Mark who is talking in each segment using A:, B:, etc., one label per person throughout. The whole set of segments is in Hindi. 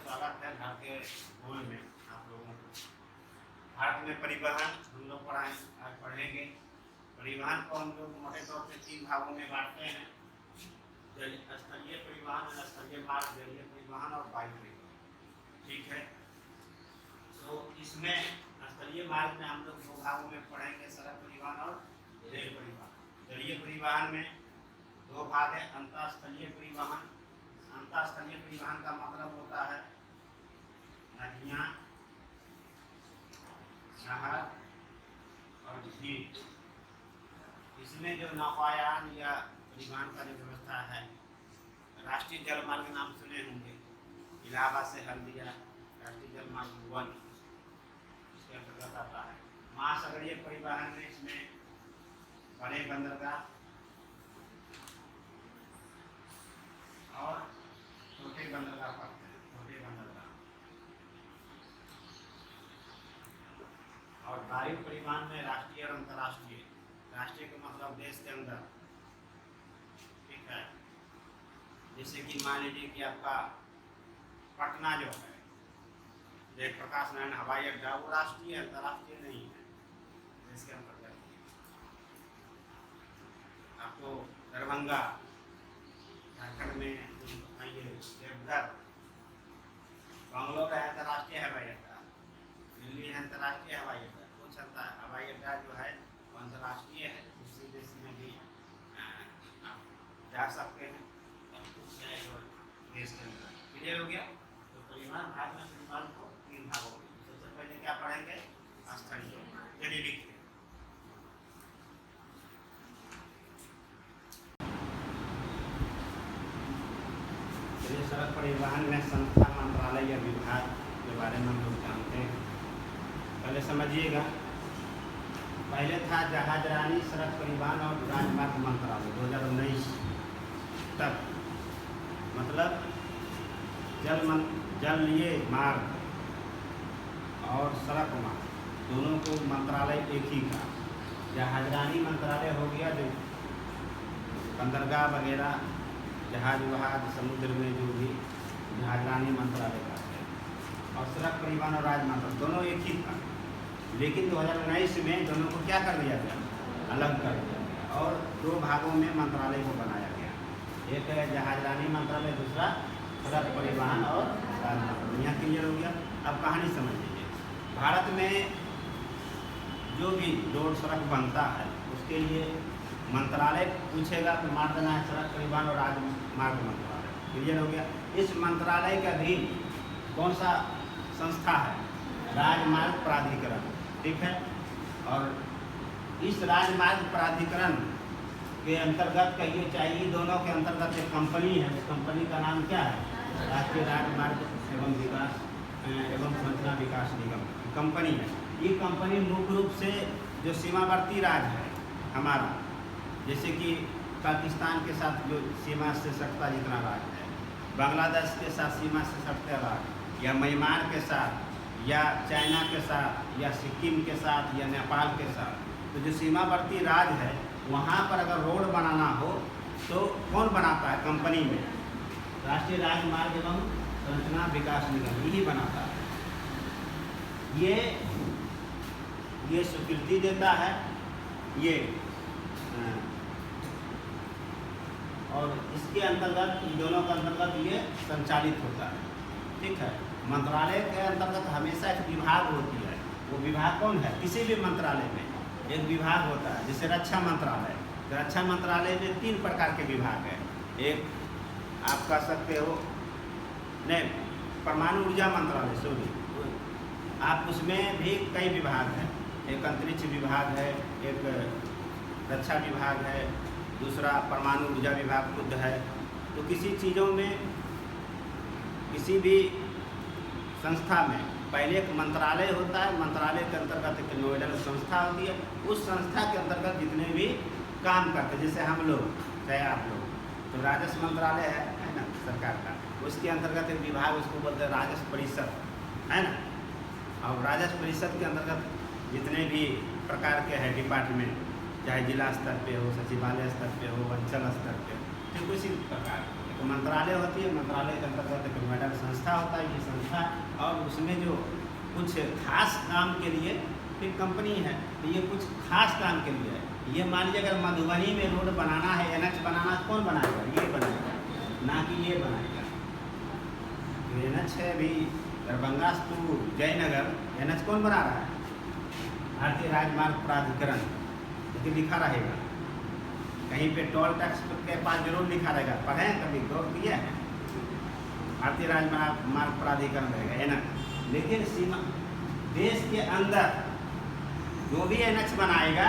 A: स्वागत है भारतीय भूगोल में आप लोगों को। भारत में परिवहन हम लोग आज पढ़ेंगे। परिवहन को हम लोग मोटे तौर पे 3 भागों में बांटते हैं: स्थलीय परिवहन, स्थलीय मार्ग, जलीय परिवहन और वायु परिवहन। ठीक है, तो इसमें स्थलीय मार्ग में हम लोग 2 भागों में पढ़ेंगे: सड़क परिवहन और रेल परिवहन। जलीय परिवहन में 2 भाग है: अंतरस्थलीय परिवहन। अंतरस्थलीय परिवहन का मतलब होता है नदियाँ, शहर और झील। इसमें जो नौकायान या परिवहन का जो व्यवस्था है, राष्ट्रीय जलमार्ग नाम सुने होंगे, इलाहाबाद से हल्दिया राष्ट्रीय जलमार्ग 1 इसके अंतर्गत आता है। महासागरीय परिवहन में इसमें बड़े बंदरगाह और छोटे बंदरगाह पड़ते हैं। छोटे बंदरगाह और वायु परिवहन में राष्ट्रीय और अंतर्राष्ट्रीय। राष्ट्रीय का मतलब देश के अंदर, ठीक है। जैसे कि मान लीजिए कि आपका पटना जो है, जयप्रकाश नारायण हवाई अड्डा, वो राष्ट्रीय अंतर्राष्ट्रीय नहीं है, देश के अंतर्गत। आपको दरभंगा झारखंड में, देवघर, बंगलोर है अंतर्राष्ट्रीय हवाई अड्डा, दिल्ली है अंतर्राष्ट्रीय हवाई अड्डा। कुछ हवाई अड्डा जो है वो अंतर्राष्ट्रीय है, दूसरे देश में भी आप जा सकते हैं, कुछ है जो देश के अंदर। क्लियर हो गया? तो परिवहन भाग में परिवहन को 3 भागों में। सबसे पहले क्या पढ़ेंगे? स्थलीय। चलिए लिखते हैं। सड़क परिवहन में संस्था, मंत्रालय या विभाग के बारे में हम लोग जानते हैं। पहले समझिएगा, पहले था जहाजरानी सड़क परिवहन और राजमार्ग मंत्रालय 2019 तक। मतलब जलीय मार्ग और सड़क मार्ग दोनों को मंत्रालय एक ही था। जहाजरानी मंत्रालय हो गया जो बंदरगाह वगैरह, जहाज वहाज समुद्र में जो भी जहाजरानी मंत्रालय का है, और सड़क परिवहन और राजमार्ग दोनों एक ही था। लेकिन 2019 में दोनों को क्या कर दिया गया? अलग कर दिया गया और 2 भागों में मंत्रालय को बनाया गया। एक है जहाजरानी मंत्रालय, दूसरा सड़क परिवहन और राजमार्ग। यहाँ क्लियर हो गया? अब कहानी समझ लीजिए। भारत में जो भी रोड सड़क बनता है उसके लिए मंत्रालय पूछेगा तो मार देना है सड़क परिवहन और राजमार्ग मंत्रालय। क्लियर हो गया? इस मंत्रालय का भी कौन सा संस्था है? राजमार्ग प्राधिकरण, ठीक है। और इस राजमार्ग प्राधिकरण के अंतर्गत कहिए चाहिए, दोनों के अंतर्गत एक कंपनी है। उस कंपनी का नाम क्या है? राष्ट्रीय राजमार्ग एवं संरचना विकास निगम कंपनी है। ये कंपनी मुख्य रूप से जो सीमावर्ती राज्य है हमारा, जैसे कि पाकिस्तान के साथ जो सीमा से सटता जितना राज्य है, बांग्लादेश के साथ सीमा से सटता राज्य, या म्यांमार के साथ, या चाइना के साथ, या सिक्किम के साथ, या नेपाल के साथ, तो जो सीमावर्ती राज्य है वहाँ पर अगर रोड बनाना हो तो कौन बनाता है? कंपनी में राष्ट्रीय राजमार्ग एवं संरचना विकास निगम यही बनाता है। ये स्वीकृति देता है, ये और इसके अंतर्गत, इन दोनों के अंतर्गत ये संचालित होता है, ठीक है। मंत्रालय के अंतर्गत हमेशा एक विभाग होती है। वो विभाग कौन है? किसी भी मंत्रालय में एक विभाग होता है। जैसे रक्षा मंत्रालय, रक्षा मंत्रालय में 3 प्रकार के विभाग है। एक आप कह सकते हो, नहीं, परमाणु ऊर्जा मंत्रालय, सॉरी, आप उसमें भी कई विभाग हैं। एक अंतरिक्ष विभाग है, एक रक्षा विभाग है, दूसरा परमाणु ऊर्जा विभाग खुद है। तो किसी चीज़ों में, किसी भी संस्था में पहले एक मंत्रालय होता है। मंत्रालय के अंतर्गत एक नोडल संस्था होती है। उस संस्था के अंतर्गत जितने भी काम करते हैं, जैसे हम लोग, चाहे आप लोग, तो राजस्व मंत्रालय है ना सरकार का, उसके अंतर्गत एक विभाग, उसको बोलते हैं राजस्व परिषद, है ना। और राजस्व परिषद के अंतर्गत जितने भी प्रकार के हैं डिपार्टमेंट, चाहे जिला स्तर पे हो, सचिवालय स्तर पे हो, अंचल स्तर पे हो, ठीक उसी प्रकार मंत्रालय होती है, मंत्रालय के अंतर्गत एक मेडल संस्था होता है, ये संस्था, और उसमें जो कुछ खास काम के लिए फिर कंपनी है, तो ये कुछ खास काम के लिए है। ये मान लीजिए अगर मधुबनी में रोड बनाना है, NH बनाना है, कौन बनाएगा? ये बनाएगा, ना कि ये बनाएगा। तो NH है अभी दरभंगा टू जयनगर, NH कौन बना रहा है? भारतीय राजमार्ग प्राधिकरण, लेकिन लिखा रहेगा कहीं पे टोल टैक्स के पास जरूर लिखा रहेगा, पढ़े कभी गौर किए हैं? भारतीय राजमार्ग प्राधिकरण रहेगा NH। लेकिन सीमा देश के अंदर जो भी NH बनाएगा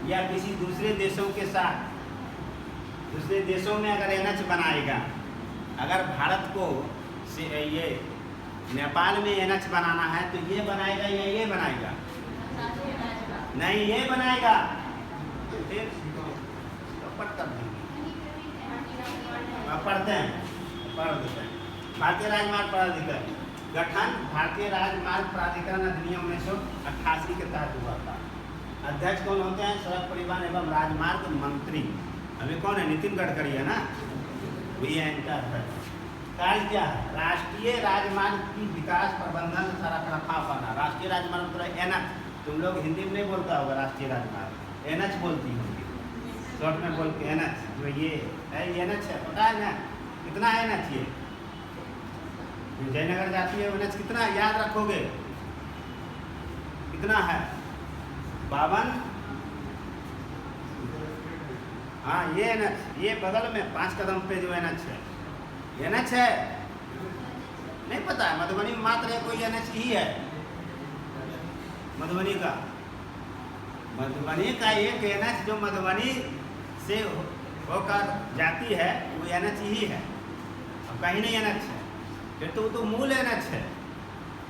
A: या किसी दूसरे देशों के साथ, दूसरे देशों में अगर NH बनाएगा, अगर भारत को ये नेपाल में NH बनाना है तो ये बनाएगा या ये बनाएगा? नहीं, ये बनाएगा। फिर पढ़ते हैं, पढ़ देते हैं। भारतीय राजमार्ग प्राधिकरण गठन भारतीय राजमार्ग प्राधिकरण अधिनियम 1988 के तहत हुआ था। अध्यक्ष कौन होते हैं? सड़क परिवहन एवं राजमार्ग मंत्री। अभी कौन है? नितिन गडकरी है ना, वही है इनका अध्यक्ष। कार्य क्या है? राष्ट्रीय राजमार्ग की विकास प्रबंधन तथा रखरखाव करना। राष्ट्रीय राजमार्ग मतलब NH, तुम लोग हिंदी में नहीं बोलता होगा राष्ट्रीय राजमार्ग, NH बोलती होगी, शॉर्ट में बोल के NH। जो ये है ये NH है, पता है ना कितना है NH? ये जयनगर जाती है NH कितना याद रखोगे? कितना है? 52। हाँ ये NH, ये बगल में 5 कदम पे जो NH है, NH है, नहीं पता है? मधुबनी में मात्र कोई NH ही है, मधुबनी का एक NH जो मधुबनी से होकर जाती है वो NH ही है, अब कहीं नहीं NH है। फिर तो वो तो मूल NH है,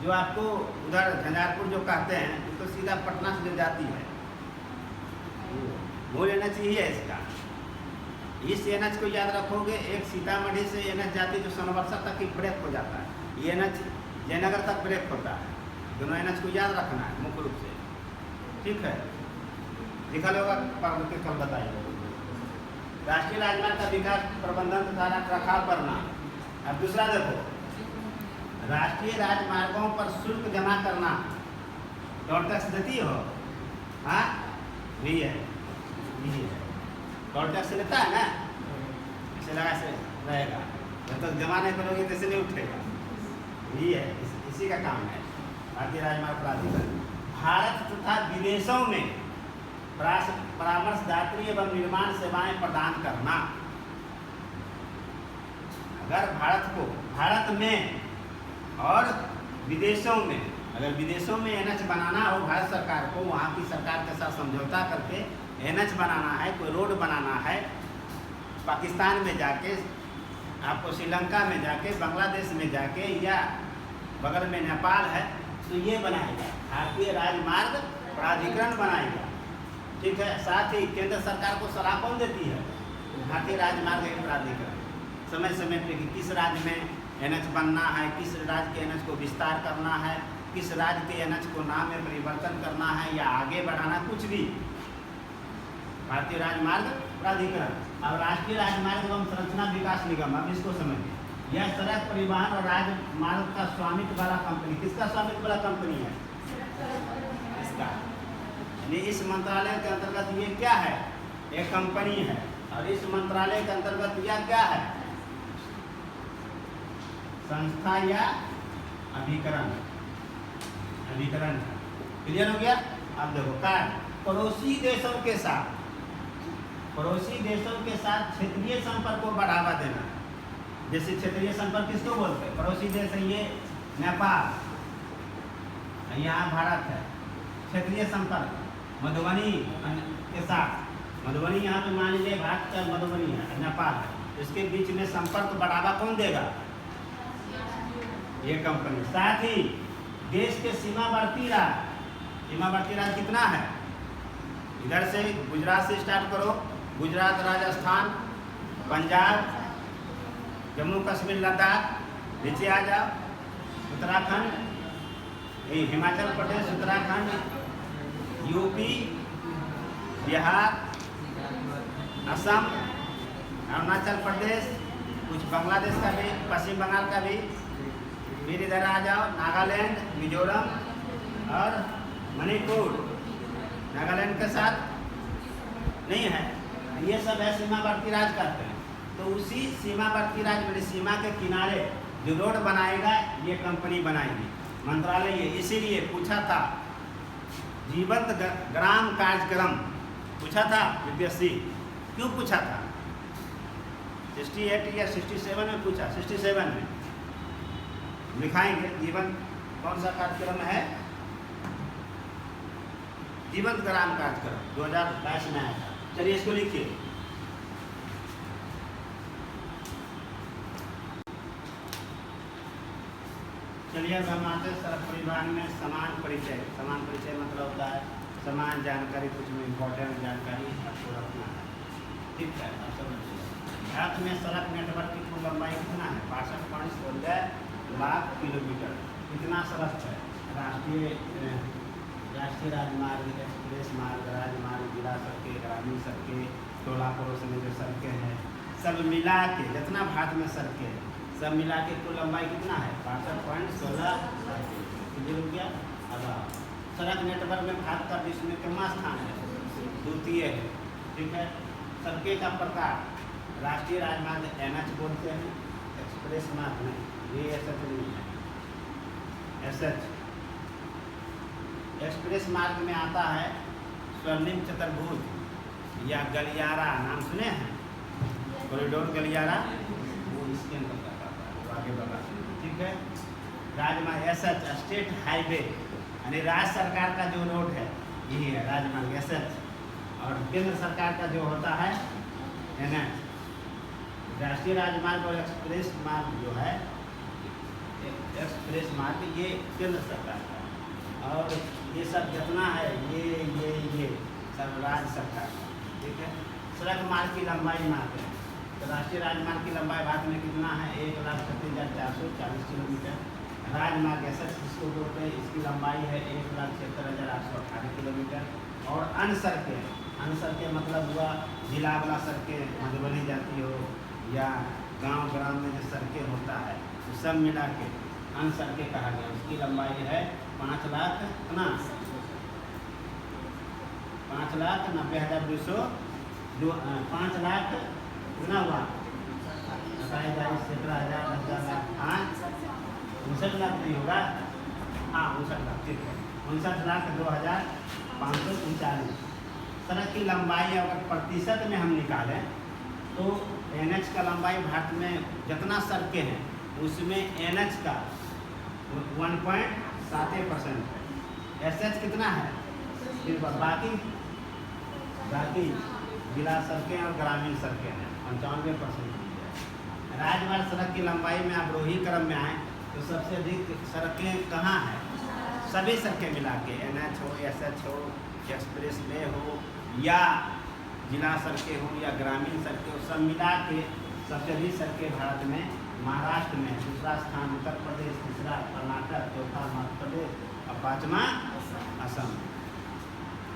A: जो आपको उधर झंझारपुर जो कहते हैं, तो सीधा पटना से जो जाती है, मूल NH ही है इसका। इस NH को याद रखोगे। एक सीतामढ़ी से NH जाती है जो सोनवर्षा तक ही ब्रेक हो जाता है, ये NH जयनगर तक ब्रेक होता है। दोनों NH को याद रखना है मुख्य रूप से, ठीक है? लिखा होगा, पढ़ के कल बताइए। राष्ट्रीय राजमार्ग का विकास प्रबंधन तथा रखरखाव करना। अब दूसरा देखो, राष्ट्रीय राजमार्गों पर शुल्क जमा करना। टोल टैक्स देती हो? हाँ वही है, टोल टैक्स लेता है ना, इसे लगा से रहेगा, जब तक जमा नहीं करोगे तो नहीं उठेगा। यही है, इसी का काम है भारतीय राजमार्ग प्राधिकरण। भारत तथा विदेशों में परामर्शदात्री एवं निर्माण सेवाएं प्रदान करना। अगर भारत में और विदेशों में, अगर विदेशों में NH बनाना हो भारत सरकार को, वहाँ की सरकार के साथ समझौता करके NH बनाना है, कोई रोड बनाना है, पाकिस्तान में जाके, आपको श्रीलंका में जाके, बांग्लादेश में जाके, या बगल में नेपाल है, तो ये बनाएगा भारतीय राजमार्ग प्राधिकरण बनाएगा, ठीक है? साथ ही केंद्र सरकार को सलाह कौन देती है? भारतीय राजमार्ग प्राधिकरण। समय समय पे कि किस राज्य में NH बनना है, किस राज्य के NH को विस्तार करना है, किस राज्य के NH को नाम में परिवर्तन करना है या आगे बढ़ाना, कुछ भी भारतीय राजमार्ग प्राधिकरण। और राष्ट्रीय राजमार्ग एवं संरचना विकास निगम, अब इसको समझिए। यह सड़क परिवहन और राजमार्ग का स्वामित्व वाला कंपनी। किसका स्वामित्व वाला कंपनी है? इसका। यानी इस मंत्रालय के अंतर्गत ये क्या है? एक कंपनी है। और इस मंत्रालय के अंतर्गत यह क्या है? संस्था या अभिकरण। क्लियर हो गया? अब देखो कार्य पड़ोसी देशों के साथ क्षेत्रीय संपर्क को बढ़ावा देना। जैसे क्षेत्रीय संपर्क किसको बोलते हैं? पड़ोसी देश है ये नेपाल, यहाँ भारत है। क्षेत्रीय संपर्क मधुबनी के साथ, मधुबनी यहाँ पे मान लीजिए भारत का मधुबनी है, नेपाल है, इसके बीच में संपर्क बढ़ावा कौन देगा? ये कंपनी। साथ ही देश के सीमावर्ती राज्य कितना है? इधर से गुजरात से स्टार्ट करो, गुजरात, राजस्थान, पंजाब, जम्मू कश्मीर, लद्दाख, नीचे आ जाओ, उत्तराखंड, हिमाचल प्रदेश, उत्तराखंड, यूपी, बिहार, असम, अरुणाचल प्रदेश, कुछ बांग्लादेश का भी, पश्चिम बंगाल का भी। फिर इधर आ जाओ, नागालैंड, मिजोरम और मणिपुर नागालैंड के साथ नहीं है, ये सब है सीमावर्ती राज्य करते हैं। तो उसी सीमावर्ती राज्य में सीमा के किनारे जो रोड बनाएगा ये कंपनी बनाएगी, मंत्रालय ये। इसीलिए पूछा था जीवंत ग्राम कार्यक्रम, पूछा था यूपीएससी। क्यों पूछा था? 68 या 67 में पूछा, 67 में लिखाएंगे जीवन कौन सा कार्यक्रम है, जीवंत ग्राम कार्यक्रम 2022 में आया था। चलिए इसको लिखिए। चलिए अब हम आते हैं सड़क परिवहन में समान परिचय। समान परिचय मतलब होता है समान जानकारी, कुछ में इम्पोर्टेंट जानकारी आपको रखना है, ठीक है। आप समझिए, भारत में सड़क नेटवर्क की कुल लंबाई कितना है? 65.16 लाख किलोमीटर। कितना सड़क है? राष्ट्रीय राजमार्ग, एक्सप्रेस मार्ग, राजमार्ग, जिला सड़कें, ग्रामीण सड़कें, टोला पड़ोस में जो सड़कें हैं, सब मिला के जितना भारत में सड़कें हैं सब मिला के कुल लंबाई कितना है? 65.16 किलोमीटर। अब सड़क नेटवर्क में भारत का विश्व में कितना स्थान है? द्वितीय है, ठीक है। सड़कें का प्रकार, राष्ट्रीय राजमार्ग NH बोलते हैं, एक्सप्रेस मार्ग नहीं, ये SH नहीं है, SH। एक्सप्रेस मार्ग में आता है स्वर्णिम चतुर्भुज या गलियारा, नाम सुने हैं? कॉरिडोर गलियारा, वो इसके अंतर्गत आता है, वो आगे बढ़ा, ठीक है। राजमार्ग SH, स्टेट हाईवे, यानी राज्य सरकार का जो रोड है यही है राजमार्ग SH। और केंद्र सरकार का जो होता है NH। राष्ट्रीय राजमार्ग और एक्सप्रेस मार्ग जो है, एक्सप्रेस मार्ग ये केंद्र सरकार का, और ये सब जितना है ये सब राज्य सरकार का, ठीक है। सड़क मार्ग की लंबाई माप है, तो राष्ट्रीय राजमार्ग की लंबाई भारत में कितना है? 1,36,440 किलोमीटर। राजमार्ग SH जिसको बोलते हैं, इसकी लंबाई है 1,76,818 किलोमीटर। और अन्य सड़कें मतलब हुआ जिला वाला सड़कें, मधुबनी जाती हो या गांव ग्राम में जो सड़कें होता है तो सब मिला के अन्य सड़कें कहा गया। उसकी लंबाई है 5,90,200, 5 लाख कितना हुआ? 27,17,000, 59 लाख नहीं होगा, हाँ 59 लाख, ठीक है, 59,02,539। सड़क की लंबाई अगर प्रतिशत में हम निकालें तो NH का लंबाई भारत में जितना सड़कें हैं उसमें NH का 1.7% है। SH कितना है? फिर बाकी जिला सड़कें और ग्रामीण सड़कें हैं 95%। राजमार्ग सड़क की लंबाई में आप रोही क्रम में आए तो सबसे अधिक सड़कें कहाँ हैं? सभी सड़कें मिला के, NH हो, SH हो, एक्सप्रेस वे हो या जिला सड़कें हो या ग्रामीण सड़कें हो, सब मिला के सबसे अधिक सड़कें भारत में महाराष्ट्र में, दूसरा स्थान उत्तर प्रदेश, तीसरा कर्नाटक, चौथा मध्य प्रदेश और पाँचवा असम।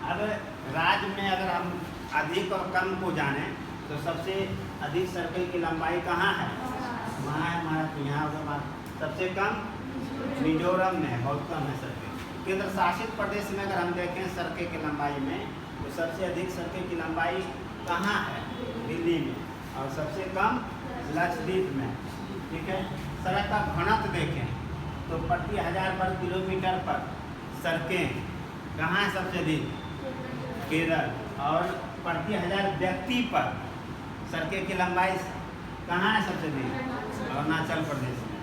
A: अब राज्य में अगर हम अधिक और कम को जानें तो सबसे अधिक सड़कें की लंबाई कहाँ है? वहाँ है हमारा, तो यहाँ होगा। सबसे कम मिजोरम में है, बहुत कम है सड़कें। केंद्र शासित प्रदेश में अगर हम देखें सड़कें की लंबाई में तो सबसे अधिक सड़कें की लंबाई कहाँ है? दिल्ली में। और सबसे कम लक्षद्वीप में, ठीक है। सड़क का घनत्व देखें तो प्रति 1000 वर्ग किलोमीटर पर सड़कें कहाँ है सबसे अधिक? केरल। और प्रति 1000 व्यक्ति पर सड़कें की लंबाई कहाँ है सबसे अधिक? अरुणाचल प्रदेश में है।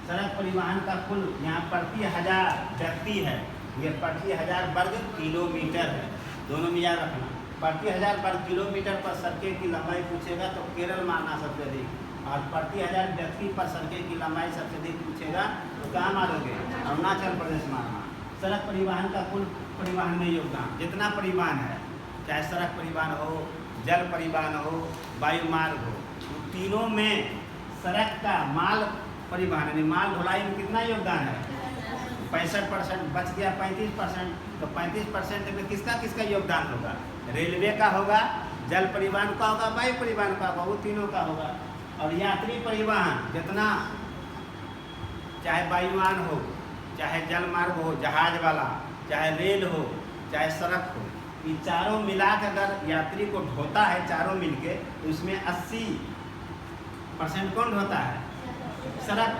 A: सड़क परिवहन का कुल यहाँ प्रति 1000 व्यक्ति है, ये प्रति 1000 वर्ग किलोमीटर है, दोनों में याद रखना। प्रति 1000 वर्ग किलोमीटर पर सड़कें की लंबाई पूछेगा तो केरल मानना सबसे अधिक, और प्रति 1000 व्यक्ति पर सड़कें की लंबाई सबसे अधिक पूछेगा तो कहाँ मारोगे? अरुणाचल प्रदेश मानना। सड़क परिवहन का कुल परिवहन में योगदान, जितना परिवहन है, चाहे सड़क परिवहन हो, जल परिवहन हो, वायु मार्ग हो, तीनों में सड़क का माल परिवहन यानी माल ढुलाई में कितना योगदान है? 65%, बच गया 35%। तो 35% में किसका योगदान होगा? रेलवे का होगा, जल परिवहन का होगा, वायु परिवहन का होगा, वो तीनों का होगा। और यात्री परिवहन जितना, चाहे वायुयान हो, चाहे जल मार्ग हो, जहाज वाला, चाहे रेल हो, चाहे सड़क हो, ये चारों मिला के अगर यात्री को ढोता है चारों मिलके, तो उसमें 80% कौन ढोता है? सड़क।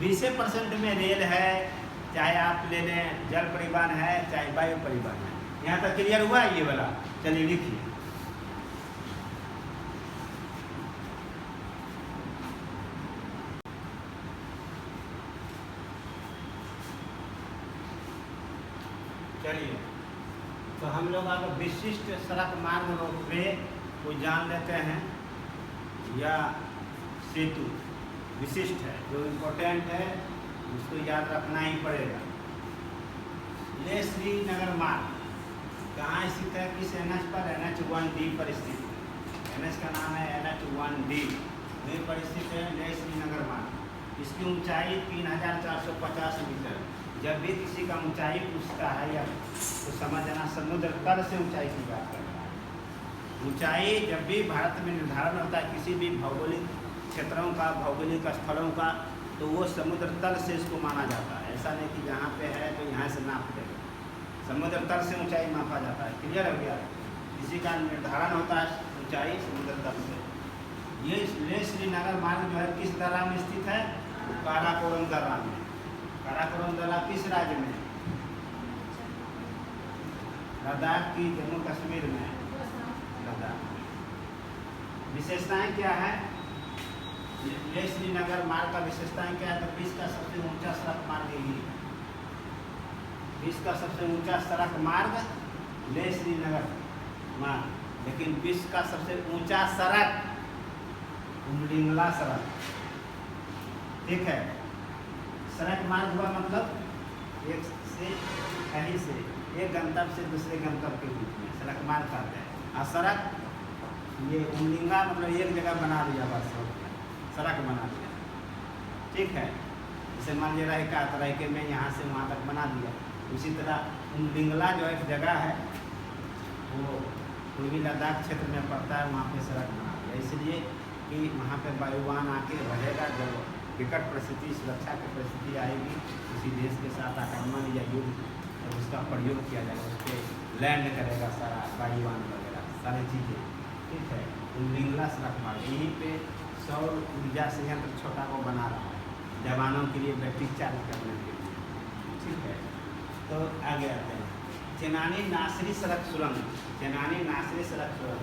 A: 20% में रेल है, चाहे आप ले लें जल परिवहन है, चाहे वायु परिवहन है। यहाँ तक क्लियर हुआ ये वाला? चलिए लिखिए। चलिए, तो हम लोग अब विशिष्ट सड़क मार्ग रोपवे को जान लेते हैं, या सेतु विशिष्ट है, जो इम्पोर्टेंट है उसको याद रखना ही पड़ेगा। लेह श्रीनगर मार्ग कहाँ स्थित है? किस NH पर? NH-1D पर स्थित है। NH का नाम है NH-1D, वहीं पर स्थित है लेह श्रीनगर मार्ग। इसकी ऊंचाई 3450 मीटर। जब भी किसी का ऊंचाई पूछता है या तो समझना समुद्र तल से ऊंचाई की बात कर रहा है। ऊंचाई जब भी भारत में निर्धारण होता है किसी भी भौगोलिक क्षेत्रों का, भौगोलिक स्थलों का, तो वो समुद्र तल से इसको माना जाता है। ऐसा नहीं कि जहाँ पे है तो यहाँ से नाप देगा, समुद्र तल से ऊंचाई मापा जाता है। क्लियर हो गया? किसी का निर्धारण होता है ऊंचाई समुद्र तल से। ये लेह श्रीनगर मार्ग जो है किस दर्रा में स्थित है? काराकोरम दर्रा में। काराकोरम दर्रा किस राज्य में? लद्दाख की, जम्मू कश्मीर में लद्दाख। विशेषताएं क्या है लेह श्रीनगर मार्ग का? विशेषताएं क्या है? तो विश्व का सबसे ऊंचा सड़क मार्ग यही है। विश्व का सबसे ऊंचा सड़क मार्ग लेह श्रीनगर मार्ग। लेकिन विश्व का सबसे ऊंचा सड़क उमलिंगला सड़क, ठीक है। सड़क मार्ग हुआ मतलब एक से कहीं से, एक गंतव्य से दूसरे गंतव्य के बीच में सड़क मार्ग कहते हैं। और सड़क ये उमलिंगा मतलब एक जगह बना दिया, बस सड़क बना दिया, ठीक है। जैसे मान लिया रायके में यहाँ से वहाँ तक बना दिया। उसी तरह उमलिंगला जो एक जगह है वो पूर्वी लद्दाख क्षेत्र में पड़ता है, वहाँ पे सड़क बना दिया इसलिए कि वहाँ पे वायुयान आके रहेगा। जब विकट परिस्थिति, सुरक्षा की परिस्थिति आएगी, किसी देश के साथ आक्रमण या युद्ध, तो उसका प्रयोग किया जाएगा, उस पर लैंड करेगा सारा वायुयान वगैरह सारी चीज़ें, ठीक है। उमलिंगला सड़क मार्ग यहीं पे सौर ऊर्जा संयंत्र छोटा को बना रहा है जवानों के लिए, बैटरी चार्ज करने के लिए, ठीक है। तो आगे आते हैं चेनानी नासरी सड़क सुरंग। चेनानी नासरी सड़क सुरंग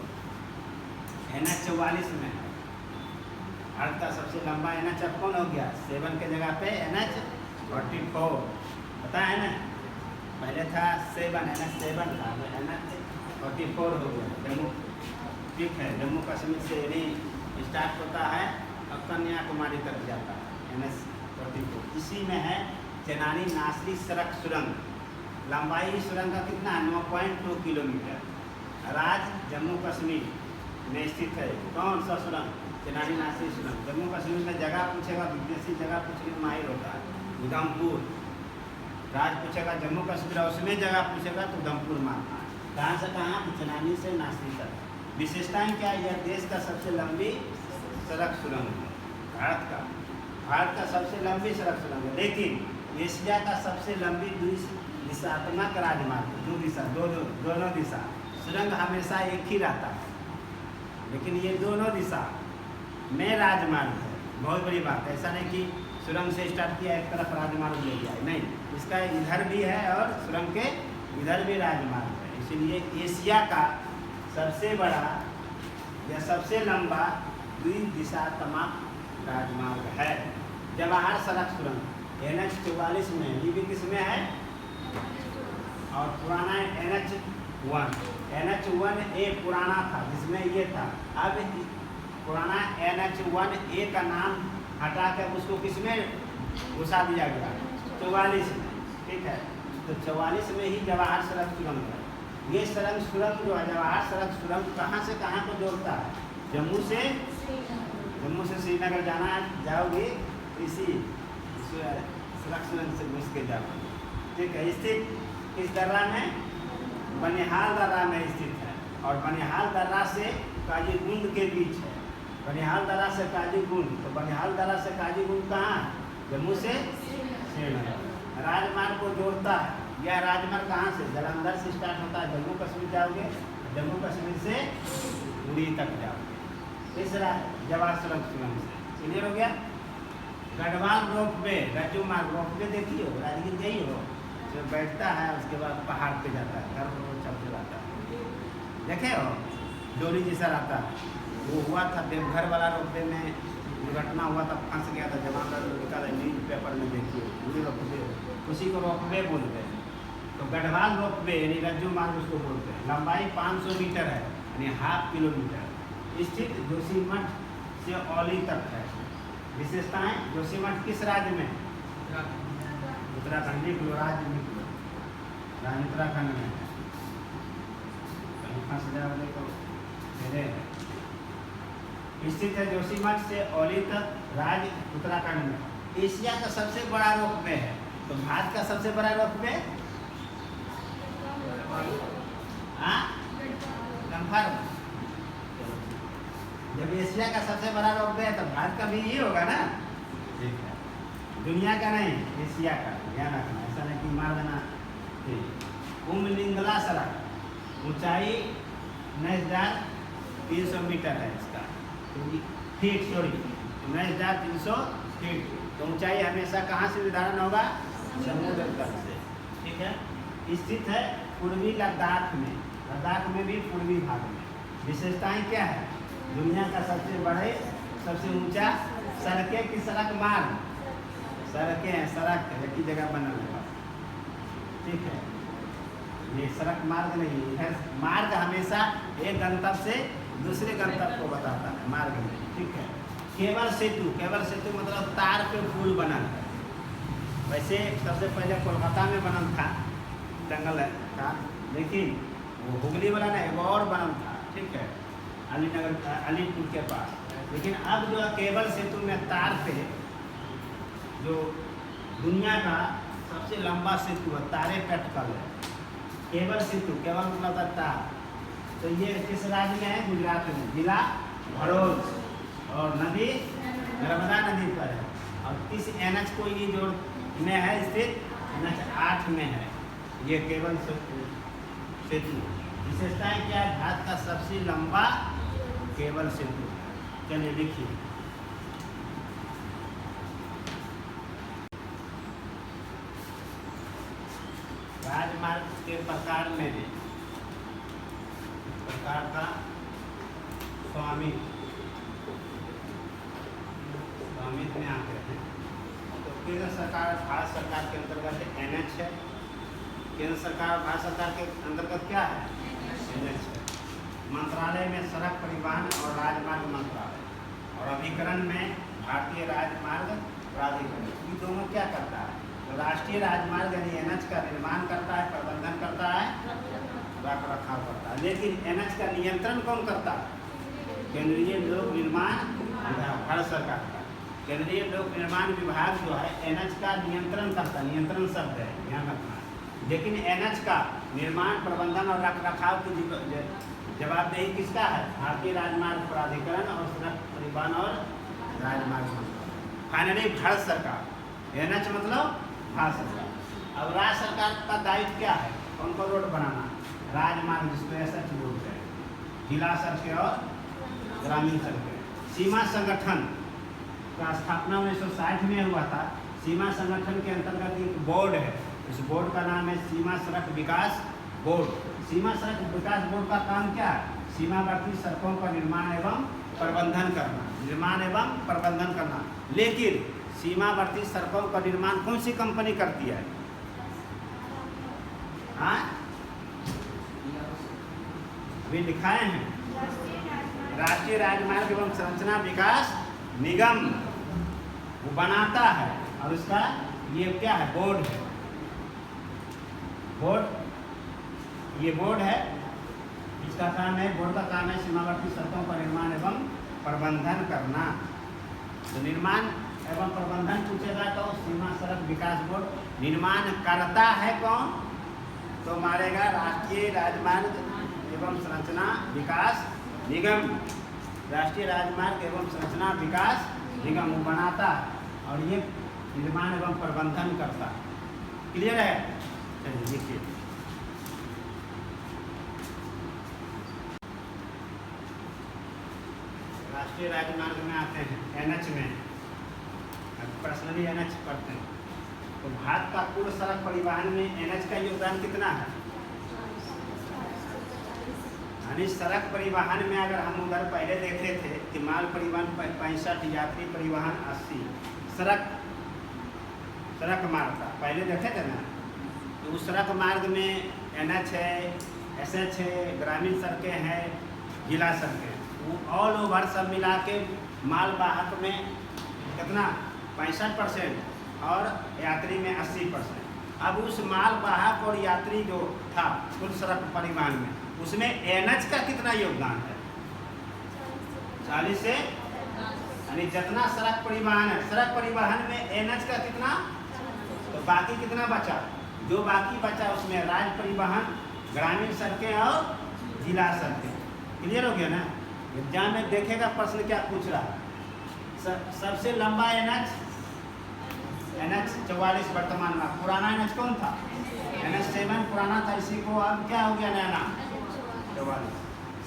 A: NH-44 में है। भारत का सबसे लंबा NH अब कौन हो गया? 7 के जगह पे NH-44, पता है ना? पहले था 7, NH-7 था, NH-44 हो गया। जम्मू, ठीक है, जम्मू कश्मीर से नहीं स्टार्ट होता है और कन्याकुमारी तक जाता है NH-44। इसी में है चेनानी नासरी सड़क सुरंग। लंबाई सुरंग का कितना है? 9.2 किलोमीटर। राज्य जम्मू कश्मीर में स्थित है। कौन सा सुरंग? चेनानी नासरी सुरंग। जम्मू कश्मीर में जगह पूछेगा, विदेशी जगह पूछने में माहिर होता है, उधमपुर। राज्य पूछेगा जम्मू कश्मीर, और उसमें जगह पूछेगा तो उधमपुर मानना है। कहाँ से कहाँ? चेनानी से नासरी तक। विशेषताएं क्या? यह देश का सबसे लंबी सड़क सुरंग है, भारत का सबसे लंबी सड़क सुरंग है। लेकिन एशिया का सबसे लंबी दिशात्मक राजमार्ग, दोनों दिशा। सुरंग हमेशा एक ही रहता है, लेकिन ये दोनों दिशा में राजमार्ग है। बहुत बड़ी बात है। ऐसा नहीं कि सुरंग से स्टार्ट किया एक तरफ राजमार्ग ले गया, नहीं, इसका इधर भी है और सुरंग के इधर भी राजमार्ग है। इसीलिए एशिया का सबसे बड़ा या सबसे लंबा द्विदिशात्मक राजमार्ग है जवाहर सड़क सुरंग NH-44 में। ये भी किसमें है? और पुराना NH-1A पुराना था जिसमें ये था। अब पुराना NH-1A का नाम हटा कर उसको किसमें घुसा दिया गया? 44 में, ठीक है। तो 44 में ही जवाहर सड़क सुरंग है। ये सड़क सुरंग जो है, जवाहर सड़क सुरंग कहाँ से कहाँ को जोड़ता है? जम्मू से श्रीनगर जाना जाओगे, इसी सड़क सुरंग से घुस के जाओगे, ठीक है। स्थित इस दर्रा में बनिहाल दर्रा में स्थित है, और बनिहाल दर्रा से काजीगुंड के बीच है। बनिहाल दरा से काजीगुंड, तो बनिहाल दरा से काजीगुंड कहाँ? जम्मू से श्रीनगर। राजमार्ग को जोड़ता है। यह राजमार्ग कहाँ से? जालंधर से स्टार्ट होता है, जम्मू कश्मीर जाओगे, जम्मू कश्मीर से उड़ी तक जाओगे इस जवाहर सुरंग से। क्लियर हो गया? गढ़वाल रोपवे, रज्जू मार्ग रोपवे देखी हो, राजगीर गई हो, जो बैठता है उसके बाद पहाड़ पे जाता है, घर पर चलते जाता है, देखे हो? डोली जैसा रहता है। वो हुआ था देवघर वाला रोपवे में दुर्घटना हुआ था, फंस गया था, जमानत लिखा था न्यूज पेपर में, देखिए पूरे रोपवे, उसी को रोपवे बोलते हैं। तो गढ़वाल रोपवे यानी रज्जू मार्ग उसको बोलते हैं। लंबाई 500 मीटर है यानी ½ किलोमीटर, स्थित जोशीमठ से औली तक है। विशेषताएं, जोशीमठ किस राज्य में? उत्तराखंड। राज्य में उत्तराखंड में है। कहीं फंस जाओगे तो मेरे स्थित है जोशीमठ से औली तक, राज्य उत्तराखंड में। एशिया का सबसे बड़ा रोपवे है। तो भारत का सबसे बड़ा रोपवे कंफर्म। जब एशिया का सबसे बड़ा रोपवे है तो भारत का भी ये होगा ना। ठीक है, दुनिया का नहीं, एशिया का, ध्यान रखना, ऐसा नहीं कि मार देना। उमलिंगला सड़क, ऊंचाई 19,300 मीटर है इसका, फीट, सॉरी 19,300 फीट। तो ऊंचाई हमेशा कहाँ से निर्धारण होगा? समुद्र तल से। ठीक है, स्थित है पूर्वी लद्दाख में, लद्दाख में भी पूर्वी भाग में। विशेषताएं क्या है? दुनिया का सबसे बड़े, सबसे ऊंचा सड़कें की सड़क मार्ग, सड़कें हैं, सड़क एक ही जगह बना हुआ। ठीक है, ये सड़क मार्ग नहीं है, मार्ग हमेशा एक गंतव्य से दूसरे गंतव्य को बताता है, मार्ग में। ठीक है, केबल सेतु, केबल सेतु मतलब तार पे पुल बना है। वैसे सबसे पहले कोलकाता में बनल था, जंगल था, लेकिन वो हुगली वाला नहीं, वो और बनल था। ठीक है, अलीनगर, अलीपुर के पास। लेकिन अब जो है केबल सेतु में तार पे, जो दुनिया का सबसे लंबा सेतु है, तारे पे अटकल है, केबल सेतु, केबल मतलब तार। तो ये किस राज्य में है? गुजरात में, जिला भरूच, और नदी नर्मदा नदी पर है। और किस NH को ये जोड़ में है स्थित? NH 8 में है ये केबल सेतु। विशेषताएं क्या है? भारत का सबसे लंबा केबल सेतु। चलिए लिखिए, राजमार्ग के प्रकार में प्रकार का स्वामित्व में आते हैं। तो केंद्र सरकार, भारत सरकार के अंतर्गत NH है। केंद्र सरकार, भारत सरकार के अंतर्गत क्या है? NH है। मंत्रालय में सड़क परिवहन और राजमार्ग मंत्रालय, और अभिकरण में भारतीय राजमार्ग प्राधिकरण। ये दोनों क्या करता है? तो राष्ट्रीय राजमार्ग यानी NH का निर्माण करता है, प्रबंधन करता है, रख रखाव करता है। लेकिन NH का नियंत्रण कौन करता है? केंद्रीय लोक निर्माण विभाग, भारत सरकार का केंद्रीय लोक निर्माण विभाग जो है NH का नियंत्रण करता है। नियंत्रण शब्द है, ध्यान रखना। लेकिन NH का निर्माण, प्रबंधन और रख रखाव की जवाबदेही किसका है? भारतीय राजमार्ग प्राधिकरण और सड़क परिवहन और राजमार्ग मंत्रालय। फाइनली भारत सरकार, NH मतलब भारत सरकार। अब राज्य सरकार का दायित्व क्या है? उनको रोड बनाना, राजमार्ग जिसको SH बोलते हैं, जिला सड़कें और ग्रामीण सड़कें। सीमा संगठन का स्थापना 1960 में हुआ था। सीमा संगठन के अंतर्गत एक बोर्ड है, इस बोर्ड का नाम है सीमा सड़क विकास बोर्ड। सीमा सड़क विकास बोर्ड का काम क्या है? सीमावर्ती सड़कों का निर्माण एवं प्रबंधन करना, निर्माण एवं प्रबंधन करना। लेकिन सीमावर्ती सड़कों का निर्माण कौन सी कंपनी करती है? हाँ, अभी लिखाए हैं, राष्ट्रीय राजमार्ग एवं संरचना विकास निगम वो बनाता है। और उसका ये क्या है? बोर्ड है, बोर्ड, ये बोर्ड है, इसका काम है, बोर्ड का काम है सीमावर्ती सड़कों का निर्माण एवं प्रबंधन करना। तो निर्माण एवं प्रबंधन पूछेगा तो सीमा सड़क विकास बोर्ड। निर्माण करता है कौन? तो मारेगा राष्ट्रीय राजमार्ग एवं संरचना विकास निगम। राष्ट्रीय राजमार्ग एवं संरचना विकास निगम बनाता और ये निर्माण एवं प्रबंधन करता। क्लियर है? चलिए देखिए, राष्ट्रीय राजमार्ग में आते हैं, एनएच में। पर्सनली एनएच पढ़ते हैं तो भारत का कुल सड़क परिवहन में एनएच का योगदान कितना है? यानी सड़क परिवहन में अगर हम उधर पहले देखे थे कि माल परिवहन 65, यात्री परिवहन 80, सड़क मार्ग था पहले देखे थे ना। तो उस सड़क मार्ग में एनएच है, एसएच है, ग्रामीण सड़कें हैं, जिला सड़कें, वो ऑल ओवर सब मिला के माल वाहक में कितना 65% और यात्री में 80%। अब उस माल वाहक और यात्री जो था कुल सड़क परिवहन में, उसमें एनएच का कितना योगदान है? 40 से, यानी जितना सड़क परिवहन है, सड़क परिवहन में एनएच का कितना, तो बाकी कितना बचा? जो बाकी बचा उसमें राज्य परिवहन, ग्रामीण सड़कें और जिला सड़कें। क्लियर हो गया ना? एग्जाम में देखेगा प्रश्न क्या पूछ रहा है। सबसे लंबा एनएच 44 वर्तमान में, पुराना एनएच कौन था? NH 7 पुराना था, इसी को अब क्या हो गया नया नाम? 44।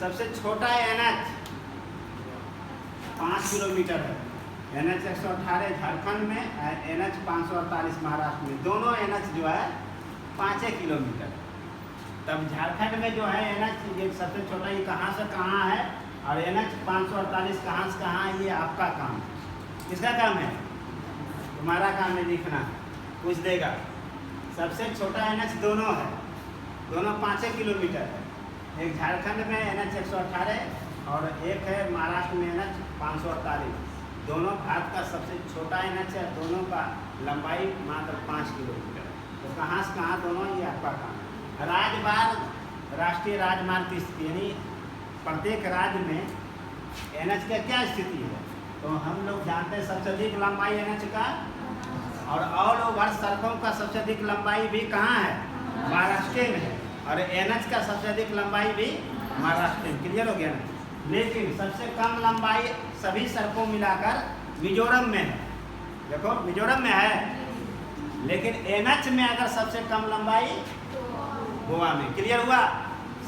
A: सबसे छोटा एनएच 5 किलोमीटर है, NH 118 झारखंड में, NH 548 महाराष्ट्र में। दोनों एनएच जो है 5 किलोमीटर। तब झारखंड में जो है NH ये सबसे छोटा, ये कहाँ से कहाँ है, और NH 548 कहाँ से कहाँ है, ये आपका काम है। किसका काम है? तुम्हारा काम है लिखना, पूछ देगा। सबसे छोटा NH दोनों है, दोनों 5 किलोमीटर है। एक झारखंड में NH 118 और एक है महाराष्ट्र में NH 548। दोनों भारत का सबसे छोटा NH है, दोनों का लंबाई मात्र 5 किलोमीटर है। तो कहाँ से कहाँ दोनों, ये आपका काम है। राजमार्ग, राष्ट्रीय राजमार्ग की स्थिति, यानी प्रत्येक राज्य में NH का क्या स्थिति है, तो हम लोग जानते हैं सबसे अधिक लंबाई NH का, और ऑल ओवर सड़कों का सबसे अधिक लंबाई भी कहाँ है? महाराष्ट्र में है, और NH का सबसे अधिक लंबाई भी महाराष्ट्र में। क्लियर हो गया ना? लेकिन सबसे कम लंबाई सभी सड़कों मिलाकर मिजोरम में है। देखो मिजोरम में है, लेकिन NH में अगर सबसे कम लंबाई गोवा में। क्लियर हुआ?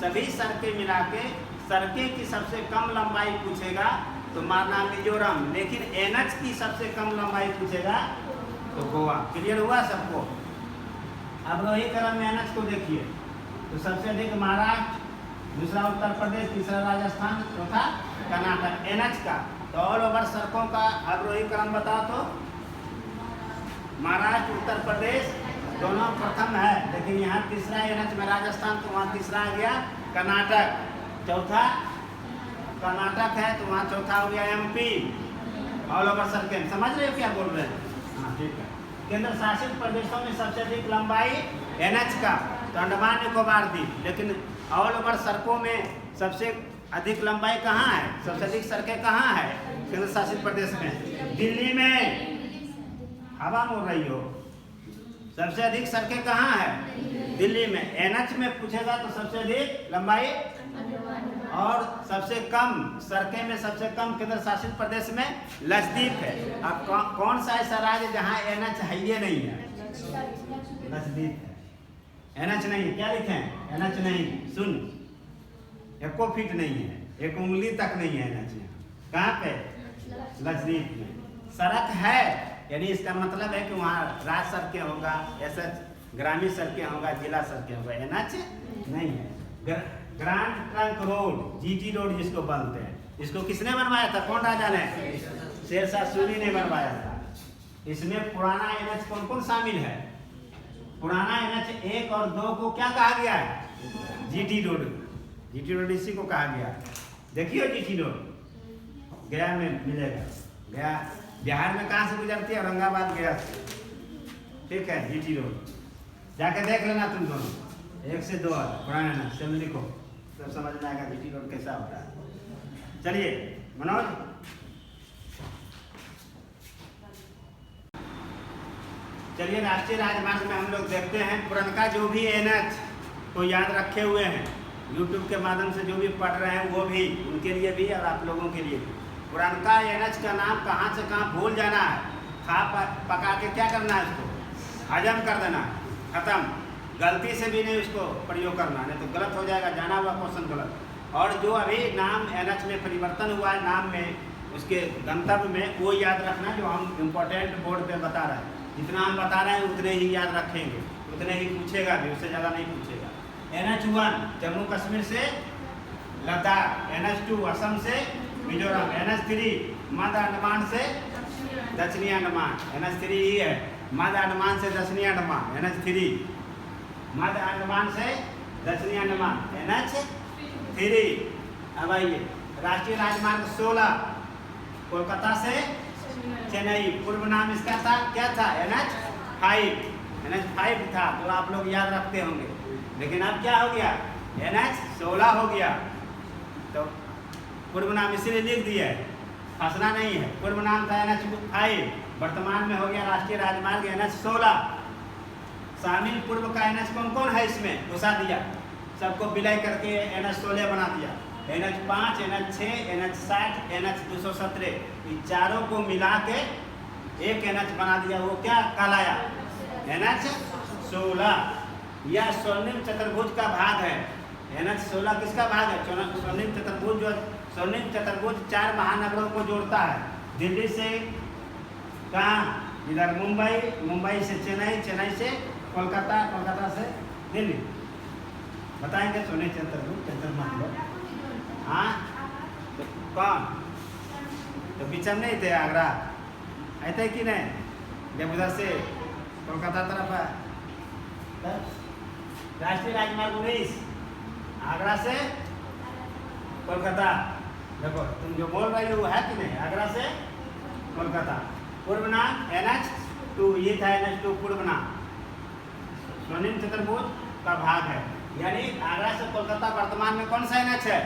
A: सभी सड़कें मिला के सड़कें की सबसे कम लंबाई पूछेगा तो मारना मिजोरम, लेकिन NH की सबसे कम लंबाई पूछेगा तो गोवा। क्लियर हुआ सबको? अब वही क्रम में NH को देखिए, तो सबसे अधिक महाराष्ट्र, दूसरा उत्तर प्रदेश, तीसरा राजस्थान, चौथा कर्नाटक। NH का तो ऑल ओवर सड़कों का अवरोही क्रम बताओ तो महाराष्ट्र, उत्तर प्रदेश दोनों प्रथम है, लेकिन यहाँ तीसरा NH में राजस्थान, तो वहाँ तीसरा आ गया कर्नाटक, चौथा कर्नाटक है तो वहाँ चौथा हो गया MP। ऑल ओवर सड़कें, समझ रहे हो क्या बोल रहे हैं? हाँ ठीक है। केंद्र शासित प्रदेशों में सबसे अधिक लंबाई NH का तो अंडमान निकोबार द्वीप, लेकिन ऑल ओवर सड़कों में सबसे अधिक लंबाई कहाँ है, सबसे अधिक सड़कें कहाँ है केंद्र शासित प्रदेश में? दिल्ली में। हवा मोड़ रही हो? सबसे अधिक सड़कें कहाँ है? दिल्ली में। NH में पूछेगा तो सबसे अधिक लंबाई, और सबसे कम सड़कें में सबसे कम केंद्र शासित प्रदेश में लक्षद्वीप है। अब कौन सा ऐसा राज्य जहाँ NH हाईवे नहीं है? लक्षद्वीप है। NH नहीं, क्या लिखें? NH नहीं, सुन, एको फीट नहीं है, एक उंगली तक नहीं है NH यहाँ। कहाँ पे? लक्षद्वीप में। सड़क है, यानी इसका मतलब है कि वहाँ राज्य सड़कें होगा, ऐसा ग्रामीण सड़कें होगा, जिला सड़कें होगा। NH नहीं है। Grand trunk road, GT road जिसको बोलते हैं, इसको किसने बनवाया था? कौन राजा ने? शेरशाह सूरी ने बनवाया था। इसमें पुराना NH कौन कौन शामिल है? पुराना NH 1 और 2 को क्या कहा गया है? GT road. GT रोड इसी को कहा गया। देखिए GT रोड गया में मिलेगा। गया बिहार में कहाँ से गुजरती है? औरंगाबाद गया से। ठीक है, GT रोड जाके देख लेना तुम दोनों, 1 से 2 पुराना ना, चलो लिखो, सब समझ में आएगा GT रोड कैसा होता है। चलिए मनोज, चलिए राष्ट्रीय राजमार्ग में हम लोग देखते हैं पुरनका जो भी NH को याद रखे हुए हैं, यूट्यूब के माध्यम से जो भी पढ़ रहे हैं वो भी, उनके लिए भी और आप लोगों के लिए भी। पुरानका एनएच का नाम कहाँ से कहाँ भूल जाना है, खा पका के क्या करना है, उसको हजम कर देना, ख़त्म। गलती से भी नहीं उसको प्रयोग करना, नहीं तो गलत हो जाएगा, जाना हुआ क्वेश्चन गलत। और जो अभी नाम एनएच में परिवर्तन हुआ है नाम में, उसके गंतव्य में, वो याद रखना जो हम इम्पोर्टेंट बोर्ड पे बता रहे हैं। जितना हम बता रहे हैं उतने ही याद रखेंगे, उतने ही पूछेगा भी, उससे ज़्यादा नहीं पूछेगा। NH1 जम्मू कश्मीर से लद्दाख, NH2 असम से मिजोरम, NH3 मध्य अंडमान से दक्षिणी अंडमान, NH3 ही है, मध्य अंडमान से दक्षिणी अंडमान, NH3 मध्य अंडमान से दक्षिणी अंडमान, NH3। अब आइए, राष्ट्रीय राजमार्ग 16 कोलकाता से चेन्नई, पूर्व नाम इसका था क्या था, NH5 था, तो आप लोग याद रखते होंगे। लेकिन अब क्या हो गया, NH16 हो गया, तो पूर्व नाम इसीलिए लिख दिया है, फंसना नहीं है। पूर्व नाम था NH5, वर्तमान में हो गया राष्ट्रीय राजमार्ग NH16। शामिल पूर्व का NH कौन कौन है इसमें, घुसा दिया, सबको विलय करके NH16 बना दिया। NH5, NH6, NH60, NH217, इन चारों को मिला के एक NH बना दिया, वो क्या कहलाया, NH16। यह स्वर्णिम चतुर्भुज का भाग है। NH16 किसका भाग है, स्वर्णिम चतुर्भुज। जो स्वर्णिम चतुर्भुज 4 महानगरों को जोड़ता है, दिल्ली से कहाँ, इधर मुंबई, मुंबई से चेन्नई, चेन्नई से कोलकाता, कोलकाता से दिल्ली। बताएंगे स्वर्णिम चतुर्भुज, हाँ तो कौन, तो बीच में नहीं थे, आगरा आए थे कि नहीं, जब उधर से कोलकाता तरफ है। राष्ट्रीय राजमार्ग 19 आगरा से कोलकाता, देखो तुम जो बोल रही हो वो है कि नहीं, आगरा से कोलकाता। पूर्व नाम NH2, ये था NH2 पूर्व नाम, स्वर्णिम चतुर्भुज का भाग है। यानी आगरा से कोलकाता वर्तमान में कौन सा NH है,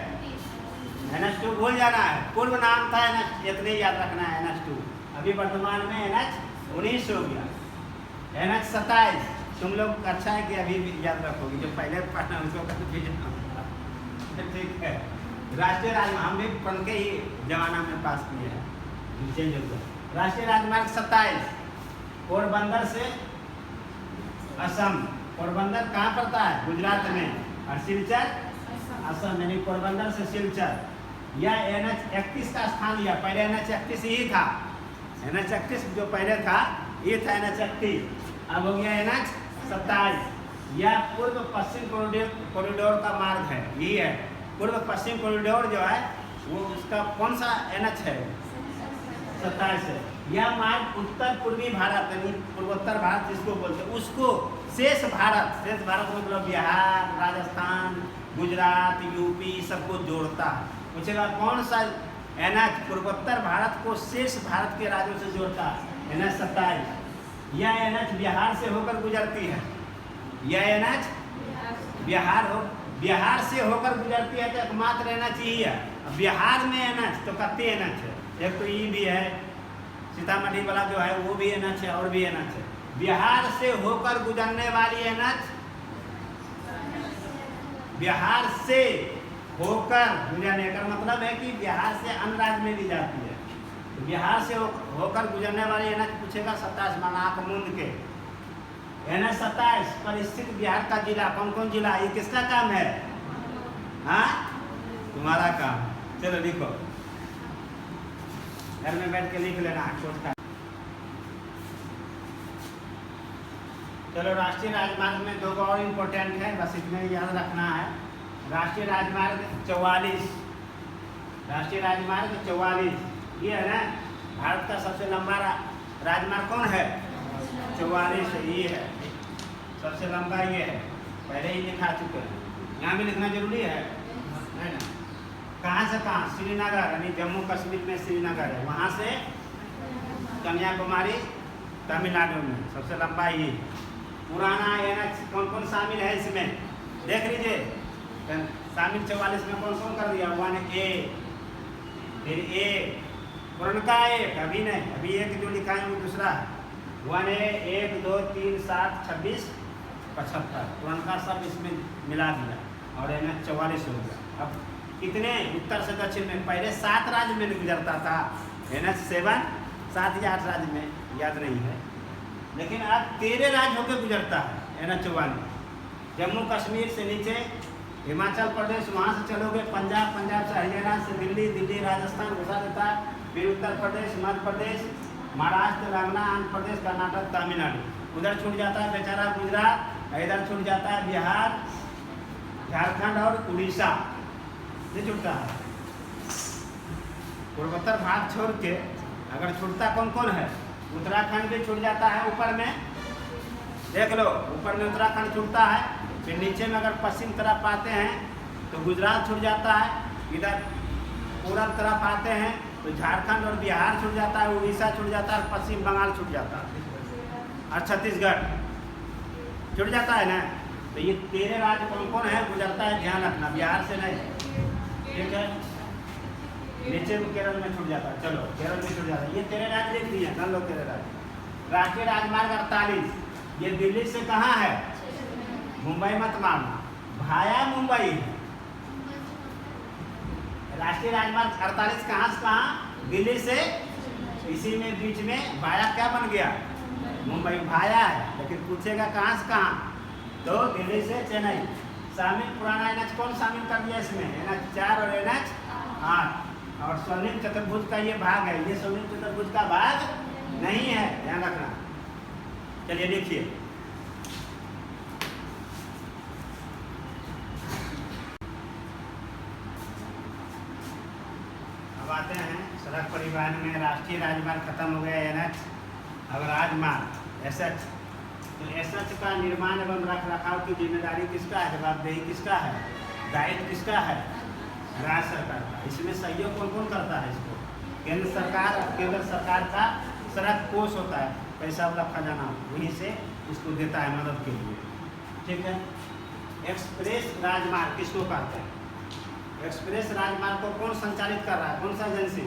A: NH2 भूल जाना है, पूर्व नाम था NH, इतने याद रखना है NH2। अभी वर्तमान में NH19 हो गया। NH27 तुम लोग अच्छा है कि अभी भी याद रखोगे, जो पहले पढ़ना उसको ठीक है। राष्ट्रीय राजमार्ग हम भी पढ़ के ही जमाना में पास किए हैं, चेंज हो गया। राष्ट्रीय राजमार्ग 27 पोरबंदर से असम, पोरबंदर कहाँ पड़ता है, गुजरात में, और सिलचर असम, यानी पोरबंदर से सिलचर। यह NH31 का स्थान लिया, पहले NH31 ही था, NH31 जो पहले था ये था NH31, अब हो गया NH27। यह पूर्व पश्चिम कॉरिडोर का मार्ग है, यही है पूर्व पश्चिम कॉरिडोर जो है वो, उसका कौन सा NH है, 27 है। यह मार्ग उत्तर पूर्वी भारत, यानी पूर्वोत्तर भारत जिसको बोलते हैं, उसको शेष भारत मतलब बिहार, राजस्थान, गुजरात, यूपी सबको जोड़ता है। पूछेगा कौन सा NH पूर्वोत्तर भारत को शेष भारत के राज्यों से जोड़ता है, NH27। यह NH बिहार से होकर गुजरती है, यह NH बिहार से होकर गुजरती है, तो एकमात्र NH ही है। बिहार में NH तो कितने NH है, एक तो ई भी है, सीतामढ़ी वाला जो है वो भी NH है, और भी NH है। बिहार से होकर गुजरने वाली NH, बिहार से होकर गुजरने का मतलब है कि बिहार से अन्य राज्य में भी जाती है, तो बिहार से होकर गुजरने वाली NH पूछेगा 27 महानाकमुंद के। NH27 पर स्थित बिहार का जिला कौन कौन जिला, ये किसका काम है, हाँ तुम्हारा काम। चलो लिखो, घर में बैठ के लिख लेना छोटा। चलो राष्ट्रीय राजमार्ग में 2 और इम्पोर्टेंट है, बस इतने याद रखना है। राष्ट्रीय राजमार्ग 44, राष्ट्रीय राजमार्ग 44 ये है ना, भारत का सबसे लंबा राजमार्ग कौन है, 44 ये है, सबसे लंबा ये है, पहले ही लिखा चुके हैं, यहाँ भी लिखना जरूरी है ना। कहाँ से कहाँ, श्रीनगर, यानी जम्मू कश्मीर में श्रीनगर है, वहाँ से कन्याकुमारी तमिलनाडु में, सबसे लंबा ये। पुराना NH कौन कौन शामिल है इसमें, देख लीजिए, शामिल 44 में कौन कौन कर दिया, 1A, फिर A, पुरनका 1 अभी नहीं, अभी एक जो लिखा है वो दूसरा है, 1A, 1, 2, 3, 7, 26, 75, पुरनका सब इसमें मिला दिया। और NH-44 हो गया। अब कितने उत्तर से दक्षिण में, पहले 7 राज्य में गुजरता था NH-7, 7 या 8 राज्य में, याद नहीं है, लेकिन अब 13 राज्य होकर गुजरता है NH-44। जम्मू कश्मीर से नीचे हिमाचल प्रदेश, वहाँ से चलोगे पंजाब, पंजाब से हरियाणा, से दिल्ली, दिल्ली राजस्थान घुसा देता है, फिर उत्तर प्रदेश, मध्य प्रदेश, महाराष्ट्र, तेलंगाना, आंध्र प्रदेश, कर्नाटक, तमिलनाडु, उधर छूट जाता है बेचारा गुजरात, इधर छूट जाता है बिहार, झारखंड और उड़ीसा, ये छूटता है। पूर्वोत्तर भाग छोड़ के अगर छूटता कौन कौन है, उत्तराखंड भी छूट जाता है ऊपर में, देख लो ऊपर में उत्तराखंड छूटता है, फिर नीचे में अगर पश्चिम तरफ आते हैं तो गुजरात छूट जाता है, इधर पूरब तरफ आते हैं तो झारखंड और बिहार छूट जाता है, उड़ीसा छूट जाता है, पश्चिम बंगाल छूट जाता है और छत्तीसगढ़ छूट जाता है ना। तो ये 13 राज्य कौन कौन है गुजरता है, ध्यान रखना, बिहार से नहीं, ठीक है। नीचे में केरल में छूट जाता है, चलो केरल में छूट जाता है, ये 13 राज्य लिख दिए, कर लो 13 राज्य। राष्ट्रीय राजमार्ग 48, ये दिल्ली से कहाँ है, मुंबई मत मारना, भाया मुंबई। राष्ट्रीय राजमार्ग 48 कहाँ से कहाँ, दिल्ली से, इसी में बीच में भाया क्या बन गया, मुंबई भाया है, लेकिन पूछेगा कहाँ से कहाँ, तो दिल्ली से चेन्नई। शामिल पुराना NH कौन शामिल कर दिया इसमें, NH-4 और NH-8, और स्वर्णिम चतुर्भुज का ये भाग है, ये स्वर्णिम चतुर्भुज का भाग नहीं है, ध्यान रखना। चलिए देखिए, अब आते हैं सड़क परिवहन में। राष्ट्रीय राजमार्ग खत्म हो गया NH, अब राजमार्ग SH। तो SH का निर्माण एवं रख रखाव की जिम्मेदारी किसका है, जवाबदेही किसका है, दायित्व किसका है, राज्य सरकार का। इसमें सहयोग कौन कौन करता है इसको, केंद्र सरकार, केंद्र सरकार का सड़क कोष होता है, पैसा वाला खजाना, वहीं से इसको देता है मदद के लिए, ठीक है। एक्सप्रेस राजमार्ग किसको कहते हैं, एक्सप्रेस राजमार्ग को कौन संचालित कर रहा है, कौन सा एजेंसी,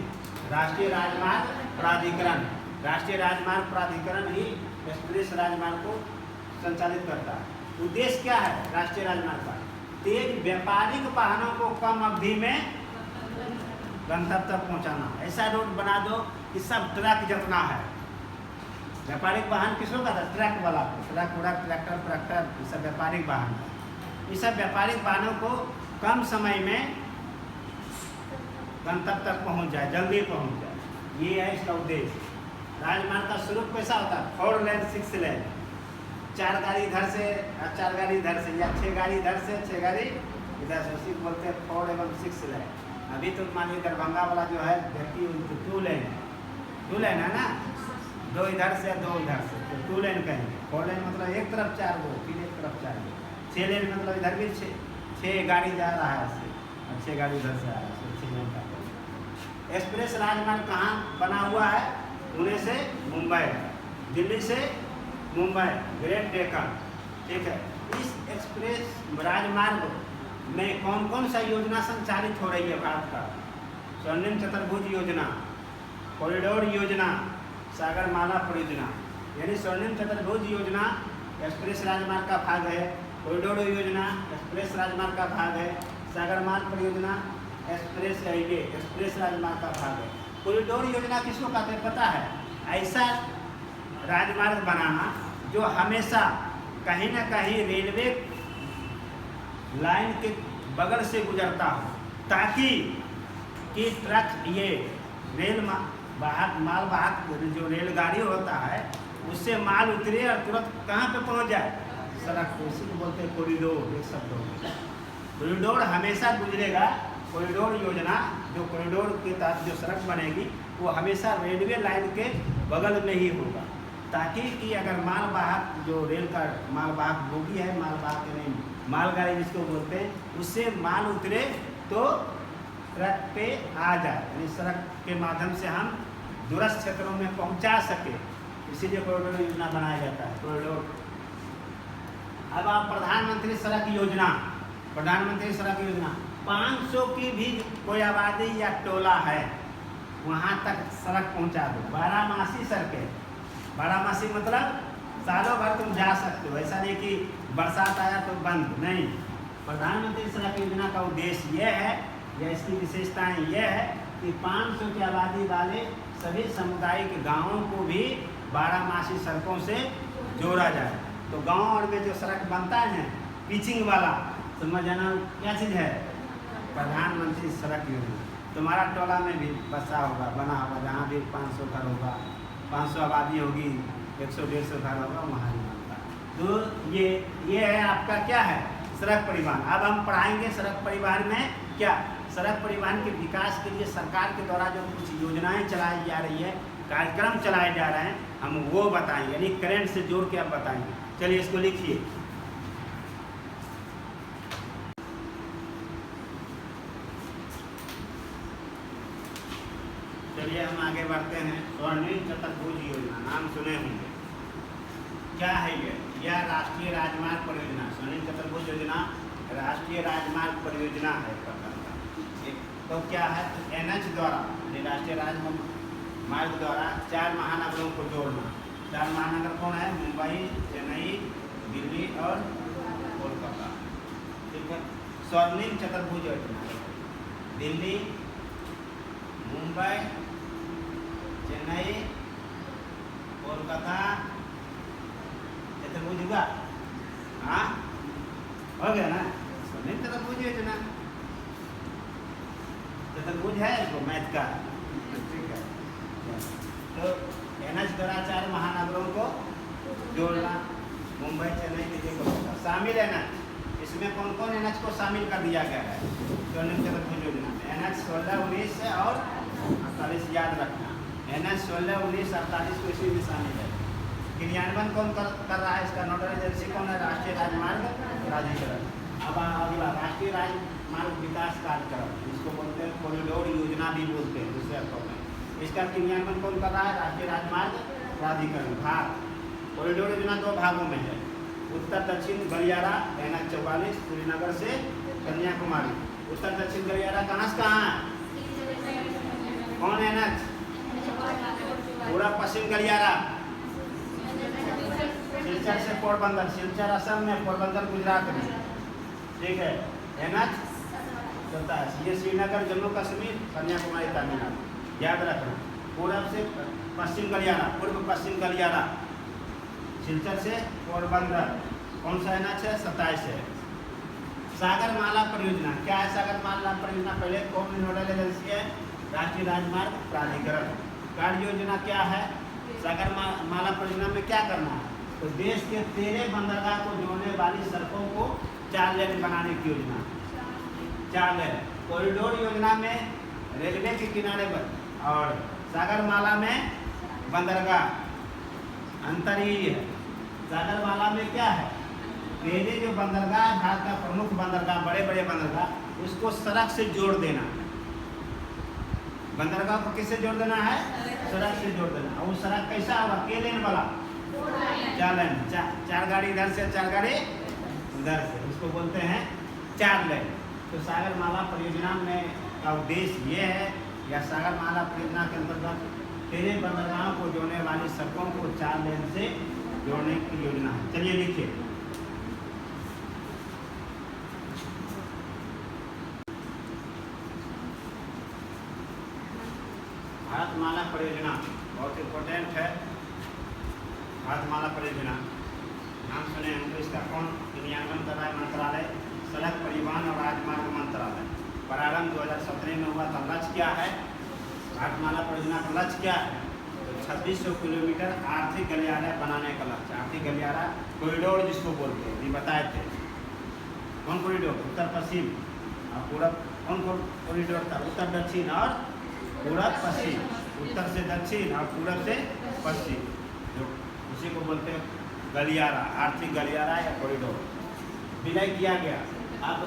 A: राष्ट्रीय राजमार्ग प्राधिकरण। राष्ट्रीय राजमार्ग प्राधिकरण ही एक्सप्रेस राजमार्ग को संचालित करता है। उद्देश्य क्या है राष्ट्रीय राजमार्ग का, तेज व्यापारिक वाहनों को कम अवधि में गंतव्य तक पहुंचाना। ऐसा रोड बना दो कि सब ट्रक जितना है, व्यापारिक वाहन किसको कहता है, ट्रक वाला को, ट्रक उड़क, ट्रैक्टर, ये सब व्यापारिक वाहन है। ये सब व्यापारिक वाहनों को कम समय में गंतव्य तक पहुंच जाए, जल्दी पहुंच जाए, ये है इसका उद्देश्य। राजमार्ग का स्वरूप कैसा होता है, 4 लेन 6 लेन, 4 गाड़ी इधर से और 4 गाड़ी इधर से, या 6 गाड़ी इधर से 6 गाड़ी इधर से, उसी को बोलते हैं 4 एवं 6 लेन। अभी तो मान लीजिए दरभंगा वाला जो है देखिए 2 लेन है, 2 लेन है ना, 2 इधर से 2 इधर से, तो 2 लेन कहेंगे। 4 लेन मतलब एक तरफ 4 गो, फिर एक तरफ 4 गो। 6 लेन मतलब इधर भी 6 गाड़ी जा रहा है ऐसे, और 6 गाड़ी इधर से आ रहा है, 6 लेन का। एक्सप्रेस राजमार्ग कहाँ बना हुआ है, पुणे से मुंबई, दिल्ली से मुंबई, ग्रेट डेक्कन, ठीक है। इस एक्सप्रेस राजमार्ग में कौन कौन सा योजना संचालित हो रही है भारत का, स्वर्णिम चतुर्भुज योजना, कॉरिडोर योजना, सागरमाला परियोजना। यानी स्वर्णिम चतुर्भुज योजना एक्सप्रेस राजमार्ग का भाग है, कॉरिडोर योजना एक्सप्रेस राजमार्ग का भाग है, सागरमाला परियोजना एक्सप्रेस हाईवे एक्सप्रेस राजमार्ग का भाग है। कॉरिडोर योजना किसको कहते हैं पता है, ऐसा राजमार्ग बनाना जो हमेशा कहीं ना कहीं रेलवे लाइन के बगल से गुजरता हो, ताकि कि ट्रक ये रेल वाहक माल वाहक जो रेलगाड़ी होता है उससे माल उतरे और तुरंत कहाँ पे पहुँच जाए, सड़क पे। इसी को बोलते हैं कॉरिडोर, एक शब्द हो। कॉरिडोर हमेशा गुजरेगा, कॉरिडोर योजना, जो कॉरिडोर के तहत जो सड़क बनेगी वो हमेशा रेलवे लाइन के बगल में ही होगा, ताकि कि अगर मालवाहक जो रेल का मालवाहक बोगी है, मालवाहक नहीं मालगाड़ी जिसको बोलते हैं, उससे माल उतरे तो ट्रक पे आ जाए, यानी सड़क के माध्यम से हम दूरस्थ क्षेत्रों में पहुंचा सके, इसीलिए कॉरिडोर योजना बनाया जाता है, कॉरिडोर। अब आप प्रधानमंत्री सड़क योजना, प्रधानमंत्री सड़क योजना 500 की भी कोई आबादी या टोला है वहाँ तक सड़क पहुँचा दो। 12मासी सड़कें, 12मासी मतलब सालों भर तुम जा सकते हो, ऐसा नहीं कि बरसात आया तो बंद, नहीं, प्रधानमंत्री सड़क योजना का उद्देश्य यह है या इसकी विशेषताएं यह है कि 500 की आबादी वाले सभी सामुदायिक गांवों को भी 12 सड़कों से जोड़ा जाए। तो गांव और में जो सड़क बनता है ना पिचिंग वाला, समझ जाना क्या चीज़ है, प्रधानमंत्री सड़क योजना। तुम्हारा टोला में भी बसा होगा, बना होगा, जहाँ भी 500 घर होगा, 500 आबादी होगी, 100-150 घर होगा, वहाँ भी बनता है। तो ये है आपका क्या है, सड़क परिवहन। अब हम पढ़ाएंगे सड़क परिवहन में क्या, सड़क परिवहन के विकास के लिए सरकार के द्वारा जो कुछ योजनाएं चलाई जा रही है, कार्यक्रम चलाए जा रहे हैं, हम वो बताएंगे, यानी करंट से जोड़ के आप बताएंगे। चलिए इसको लिखिए। चलिए हम आगे बढ़ते हैं। स्वर्णिम चतुर्भुज योजना नाम सुने होंगे, क्या है ये? यह राष्ट्रीय राजमार्ग परियोजना, स्वर्णिम चतुर्भुज योजना राष्ट्रीय राजमार्ग परियोजना है प्रकार का। तो क्या है, NH द्वारा, राष्ट्रीय राजमार्ग द्वारा 4 महानगरों को जोड़ना। 4 महानगर कौन है? मुंबई, चेन्नई, दिल्ली और कोलकाता। ठीक है, स्वर्णिम चतुर्भुज योजना दिल्ली, मुंबई, चेन्नई, कोलकाता चतुर्भुज हुआ। हाँ हो गया ना, स्वर्णिम चतुर्भुज योजना। चतुर्भुज है इसको मैथ का, ठीक है। तो NH द्वारा 4 महानगरों को जोड़ना, मुंबई, चेन्नई, दिल्ली, कोलकाता शामिल है ना। इसमें कौन कौन NH को शामिल कर दिया गया है स्वर्णिम चतुर्भुज योजना में? NH 16, 19 और 48 याद रखना। NH 16, 19, 48 को इसी में शामिल है। क्रियान्वयन कौन कर रहा है इसका? नोडल एजेंसी कौन है? राष्ट्रीय राजमार्ग प्राधिकरण। अब अगला राष्ट्रीय राजमार्ग विकास कार्यक्रम, इसको बोलते हैं कॉरिडोर योजना भी बोलते हैं दूसरे अर्थों में। इसका क्रियान्वयन कौन कर रहा है? राष्ट्रीय राजमार्ग प्राधिकरण। भाग कॉरिडोर योजना 2 भागों में है, उत्तर दक्षिण गलियारा NH 44 श्रीनगर से कन्याकुमारी। उत्तर दक्षिण गलियारा कहाँ से कहाँ है? कौन है NH? पूरा पश्चिम गलियारा सिलचर से पोरबंदर, सिलचर असम में, पोरबंदर गुजरात में। ठीक है, NH 27 ये श्रीनगर जम्मू कश्मीर, कन्याकुमारी तमिलनाडु। याद रखना, पूर्व से पश्चिम गलियारा, पूर्व पश्चिम गलियारा सिलचर से पोरबंदर। कौन सा NH है? 27 है। सागरमाला परियोजना क्या है? सागरमाला परियोजना पहले कौन नोडल एजेंसी है? राष्ट्रीय राजमार्ग प्राधिकरण। कार्य योजना क्या है? सागरमाला परियोजना में क्या करना है? तो देश के 13 बंदरगाह को जोड़ने वाली सड़कों को 4 लेन बनाने की योजना। 4 लेन कॉरिडोर योजना में रेलवे के किनारे पर, और सागरमाला में बंदरगाह। अंतर यही है, सागरमाला में क्या है, पहले जो बंदरगाह भारत का प्रमुख बंदरगाह, बड़े बड़े बंदरगाह, उसको सड़क से जोड़ देना। बंदरगाह को किससे जोड़ देना है? सड़क से जोड़ देना। और वो सड़क कैसा होगा? के लेन वाला? 4 लेन, 4 गाड़ी इधर से, 4 गाड़ी उधर से, उसको बोलते हैं 4 लेन। तो सागरमाला परियोजना में का उद्देश्य ये है, या सागरमाला परियोजना के अंतर्गत 13 बंदरगाहों को जोड़ने वाली सड़कों को 4 लेन से जोड़ने की योजना है। चलिए लिखिए। भारतमाला परियोजना बहुत इम्पोर्टेंट है। भारतमाला परियोजना नाम सुने होंगे, इसका कौन क्रियान्वयन कर रहा है? मंत्रालय सड़क परिवहन और राजमार्ग मंत्रालय। प्रारंभ 2017 में हुआ था। लक्ष्य क्या है भारतमाला परियोजना का? लक्ष्य क्या है? तो 2600 किलोमीटर आर्थिक गलियारा बनाने का लक्ष्य। आर्थिक गलियारा कॉरिडोर जिसको बोलते हैं, ये बताए थे। कौन कॉरिडोर? उत्तर पश्चिम और पूरब। कौन कॉरिडोर था? उत्तर दक्षिण और पूरब पश्चिम। उत्तर से दक्षिण और पूरब से पश्चिम, जो उसी को बोलते हैं गलियारा, आर्थिक गलियारा या कॉरिडोर। विलय किया गया। अब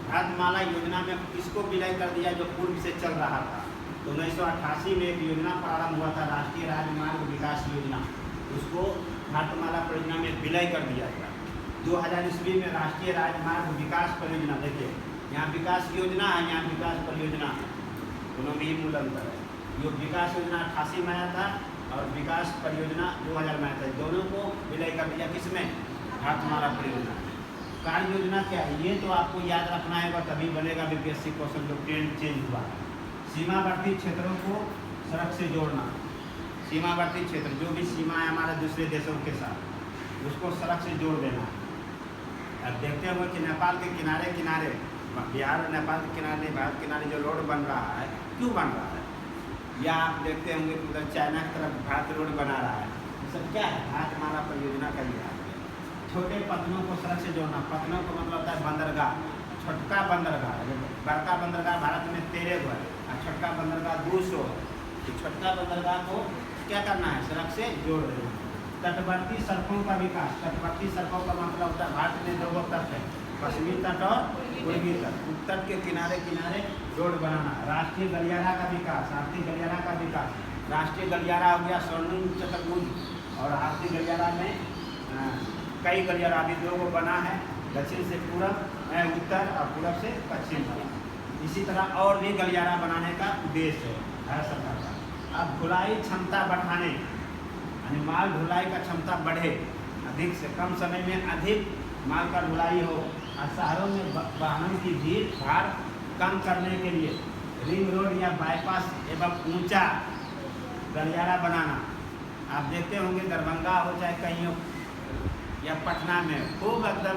A: भारतमाला योजना में किसको विलय कर दिया? जो पूर्व से चल रहा था। तो 1988 में एक योजना प्रारंभ हुआ था, राष्ट्रीय राजमार्ग विकास योजना। उसको भारतमाला परियोजना में विलय कर दिया गया। 2000 ईस्वी में राष्ट्रीय राजमार्ग विकास परियोजना, देखिए यहाँ विकास योजना है, यहाँ विकास परियोजना है, दोनों में ही मूल अंतर है। जो विकास योजना 88 में आया था और विकास परियोजना 2000 में आया था। दोनों को विलय कर दिया किसमें? भारतमाला परियोजना। कार्य योजना क्या है, ये तो आपको याद रखना है, तभी बनेगा बीपीएससी क्वेश्चन। जो ट्रेंड चेंज हुआ है, सीमावर्ती क्षेत्रों को सड़क से जोड़ना। सीमावर्ती क्षेत्र जो भी सीमा है हमारे दूसरे देशों के साथ, उसको सड़क से जोड़ देना। अब देखते होंगे कि नेपाल के किनारे किनारे, बिहार और नेपाल के किनारे, भारत के किनारे जो रोड बन रहा है, क्यों बन रहा है? या आप देखते होंगे कि उधर चाइना की तरफ भारत रोड बना रहा है। ये सब क्या है? भारतमाला परियोजना का ही है। छोटे पत्तनों को सड़क से जोड़ना। पत्तनों को मतलब होता है बंदरगाह। छोटका बंदरगाह, बड़का बंदरगाह भारत में 13 है और छोटका बंदरगाह 200 है। तो छोटका बंदरगाह को क्या करना है? सड़क से जोड़ देना। तटवर्ती सड़कों का विकास। तटवर्ती सड़कों का मतलब होता है, भारत में 2 तट है, पश्चिमी तट और पूर्वी तट। उत्तर के किनारे किनारे रोड बनाना। राष्ट्रीय गलियारा का विकास। आर्थिक गलियारा का विकास। राष्ट्रीय गलियारा हो गया स्वर्णिम चतुर्भुज, और आर्थिक गलियारा में कई गलियारा अभी 2 बना है, दक्षिण से पूरब, उत्तर, और पूरब से पश्चिम वाला। इसी तरह और भी गलियारा बनाने का उद्देश्य है भारत सरकार का। अब ढुलाई क्षमता बढ़ाने, यानी माल ढुलाई का क्षमता बढ़े, अधिक से कम समय में अधिक माल का ढुलाई हो, और शहरों में वाहनों की भीड़ भाड़ कम करने के लिए रिंग रोड या बाईपास एवं ऊंचा गलियारा बनाना। आप देखते होंगे दरभंगा हो चाहे कहीं या पटना में खूब एकदम,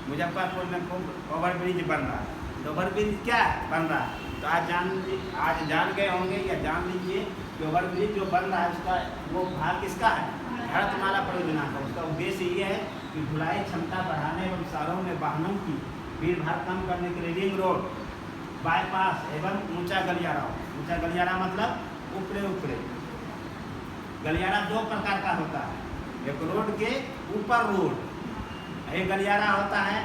A: मुजफ्फरपुर में खूब ओवरब्रिज बन रहा है। तो ओवरब्रिज क्या बन रहा है? तो आज जान गए होंगे या जान लीजिए कि ओवरब्रिज जो बन रहा है उसका वो भाग किसका है? भारतमाला परियोजना का। उसका उद्देश्य ये है कि ढुलाई क्षमता बढ़ाने एवं शहरों में वाहनों की भीड़ भाड़ कम करने के लिए रिंग रोड, बाईपास एवं ऊंचा गलियारा। ऊंचा गलियारा मतलब ऊपरे गलियारा 2 प्रकार का होता है। एक रोड के ऊपर रोड, एक गलियारा होता है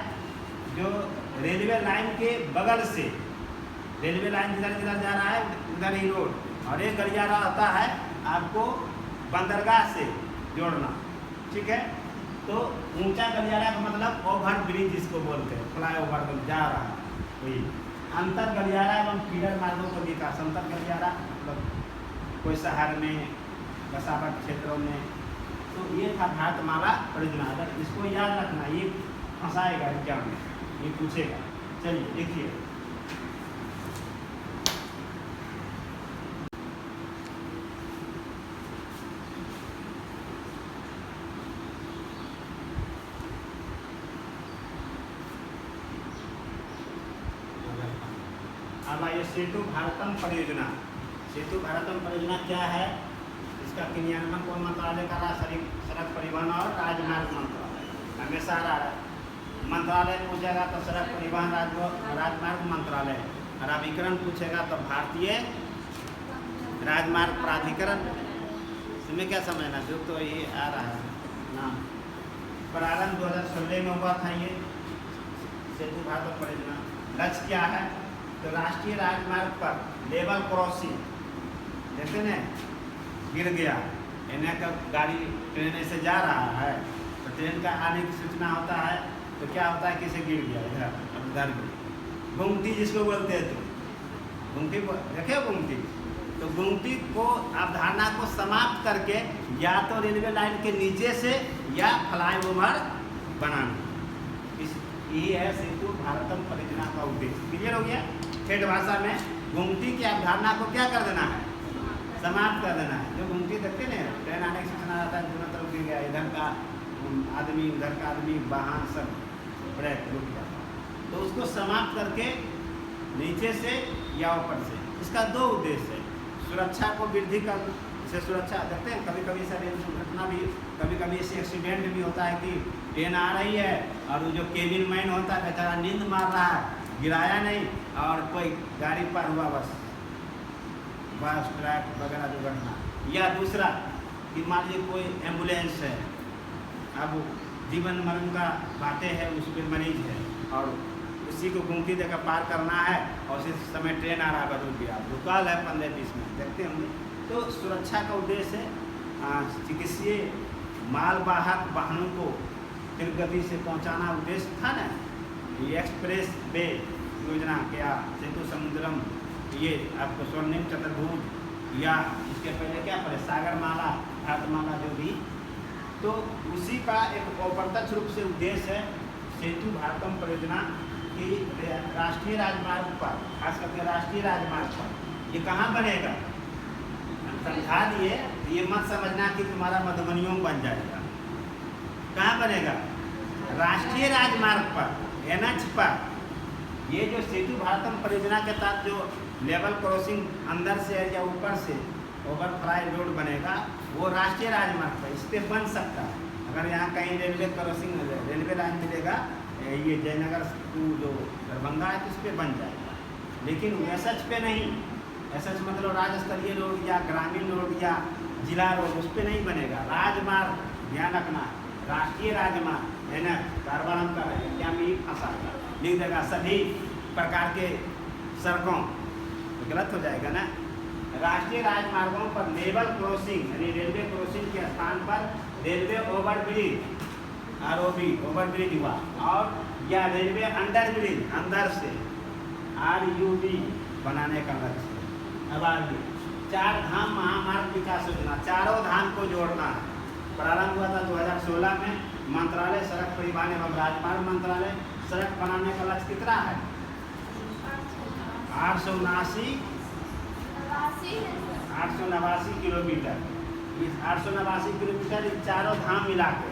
A: जो रेलवे लाइन के बगल से, रेलवे लाइन जिधर जिधर जा रहा है उधर ही रोड, और एक गलियारा होता है आपको बंदरगाह से जोड़ना। ठीक है, तो ऊंचा गलियारा का मतलब ओवर ब्रिज जिसको बोलते हैं, फ्लाई ओवर जा रहा है वही। अंतर गलियारा एवं फीडर मार्गों का विकास। अंतर गलियारा मतलब कोई शहर में, बसावट क्षेत्रों में। तो ये था भारतमाला परियोजना। अगर इसको याद रखना, ये फंसाएगा एग्जाम में, ये पूछेगा। चलिए देखिए, अब आइए सेतु भारतम परियोजना। सेतु भारतम परियोजना क्या है? इसका क्रियान्वयन कौन मंत्रालय कर रहा है? सड़क परिवहन और राजमार्ग मंत्रालय। हमेशा मंत्रालय पूछेगा तो सड़क परिवहन राजमार्ग मंत्रालय, और अभिकरण पूछेगा तो भारतीय राजमार्ग प्राधिकरण। इसमें क्या समझना, जो तो ये आ रहा है नाम। प्रारंभ 2016 में हुआ था ये सेतु भारतम परियोजना। लक्ष्य क्या है? तो राष्ट्रीय राजमार्ग पर लेवल क्रॉसिंग, देखते ना गिर गया, इन्हें का गाड़ी ट्रेन से जा रहा है तो ट्रेन का आने की सूचना होता है, तो क्या होता है, किसे गिर गया इधर उधर। गुमटी जिसको बोलते हैं, तो गुमटी देखे गुमटी, तो गुमटी को अवधारणा को समाप्त करके या तो रेलवे लाइन के नीचे से या फ्लाईओवर बनाना। यही है सेतु भारतम परियोजना का उद्देश्य। क्लियर हो गया? ठेठ भाषा में गुमटी की अवधारणा को क्या कर देना है? समाप्त कर देना है। जो गुमटी देखते ना, ट्रेन आने की सूचना आता है, दोनों तरफ गिर गया, इधर का आदमी उधर का आदमी, वाहन सब ब्रेक रुक जाता है, तो उसको समाप्त करके नीचे से या ऊपर से। इसका 2 उद्देश्य है। सुरक्षा को वृद्धि कर, से सुरक्षा देखते हैं कभी कभी सर दुर्घटना भी, कभी कभी ऐसे एक्सीडेंट भी होता है कि ट्रेन आ रही है और वो जो केबिन मैन होता है बेचारा नींद मार रहा है, गिराया नहीं, और कोई गाड़ी पर हुआ बस ट्रक वगैरह दुर्घटना। या दूसरा कि मान लीजिए कोई एम्बुलेंस है, अब जीवन मरण का बातें है, उस पर मरीज है और उसी को गुमटी देकर पार करना है, और उसी समय ट्रेन आ रहा है, रुक गया, रुकाल है 15-20 मिनट, देखते होंगे। तो सुरक्षा का उद्देश्य है चिकित्सीय मालवाहक वाहनों को तीव्र गति से पहुंचाना उद्देश्य था ना। ये एक्सप्रेस वे योजना क्या, सेतु समुद्रम, ये आपको स्वर्णिम चतुर्भुज, या इसके पहले क्या पड़े, सागरमाला, भारतमाला, जो भी, तो उसी का एक अप्रत्यक्ष रूप से उद्देश्य है सेतु भारतम परियोजना की राष्ट्रीय राजमार्ग पर, खास करके राष्ट्रीय राजमार्ग पर ये कहाँ बनेगा, समझा दिए। ये मत समझना कि तुम्हारा मधुबनियों में बन जाएगा। कहाँ बनेगा, राष्ट्रीय राजमार्ग पर, NH पर। ये जो सेतु भारतम परियोजना के तहत जो लेवल क्रॉसिंग अंदर से या ऊपर से ओवरफ्लाई रोड बनेगा, वो राष्ट्रीय राजमार्ग पर इस पर बन सकता है। अगर यहाँ कहीं रेलवे क्रॉसिंग, रेलवे लाइन मिलेगा, ये जयनगर टू जो दरभंगा है, तो इस पर बन जाएगा। लेकिन SH पे नहीं, SH मतलब राज्य स्तरीय रोड या ग्रामीण रोड या जिला रोड, उस पर नहीं बनेगा। राजमार्ग ध्यान रखना, राष्ट्रीय राजमार्ग बार बार हम कर रहे हैं, क्या भी फंसाएगा, लिख देगा सभी प्रकार के सड़कों, तो गलत हो जाएगा ना। राष्ट्रीय राजमार्गों पर लेवल क्रॉसिंग यानी रेलवे क्रॉसिंग के स्थान पर रेलवे ओवरब्रिज, ROB ओवरब्रिज हुआ, और या रेलवे अंडर ब्रिज अंदर से RUB बनाने का लक्ष्य। अब आगे चार धाम महामार्ग विकास योजना, चारों धाम को जोड़ना है। प्रारंभ हुआ था 2016 में। मंत्रालय सड़क परिवहन एवं राजमार्ग मंत्रालय सड़क बनाने का लक्ष्य कितना है, 889 किलोमीटर। इस 889 किलोमीटर इन चारों धाम मिला के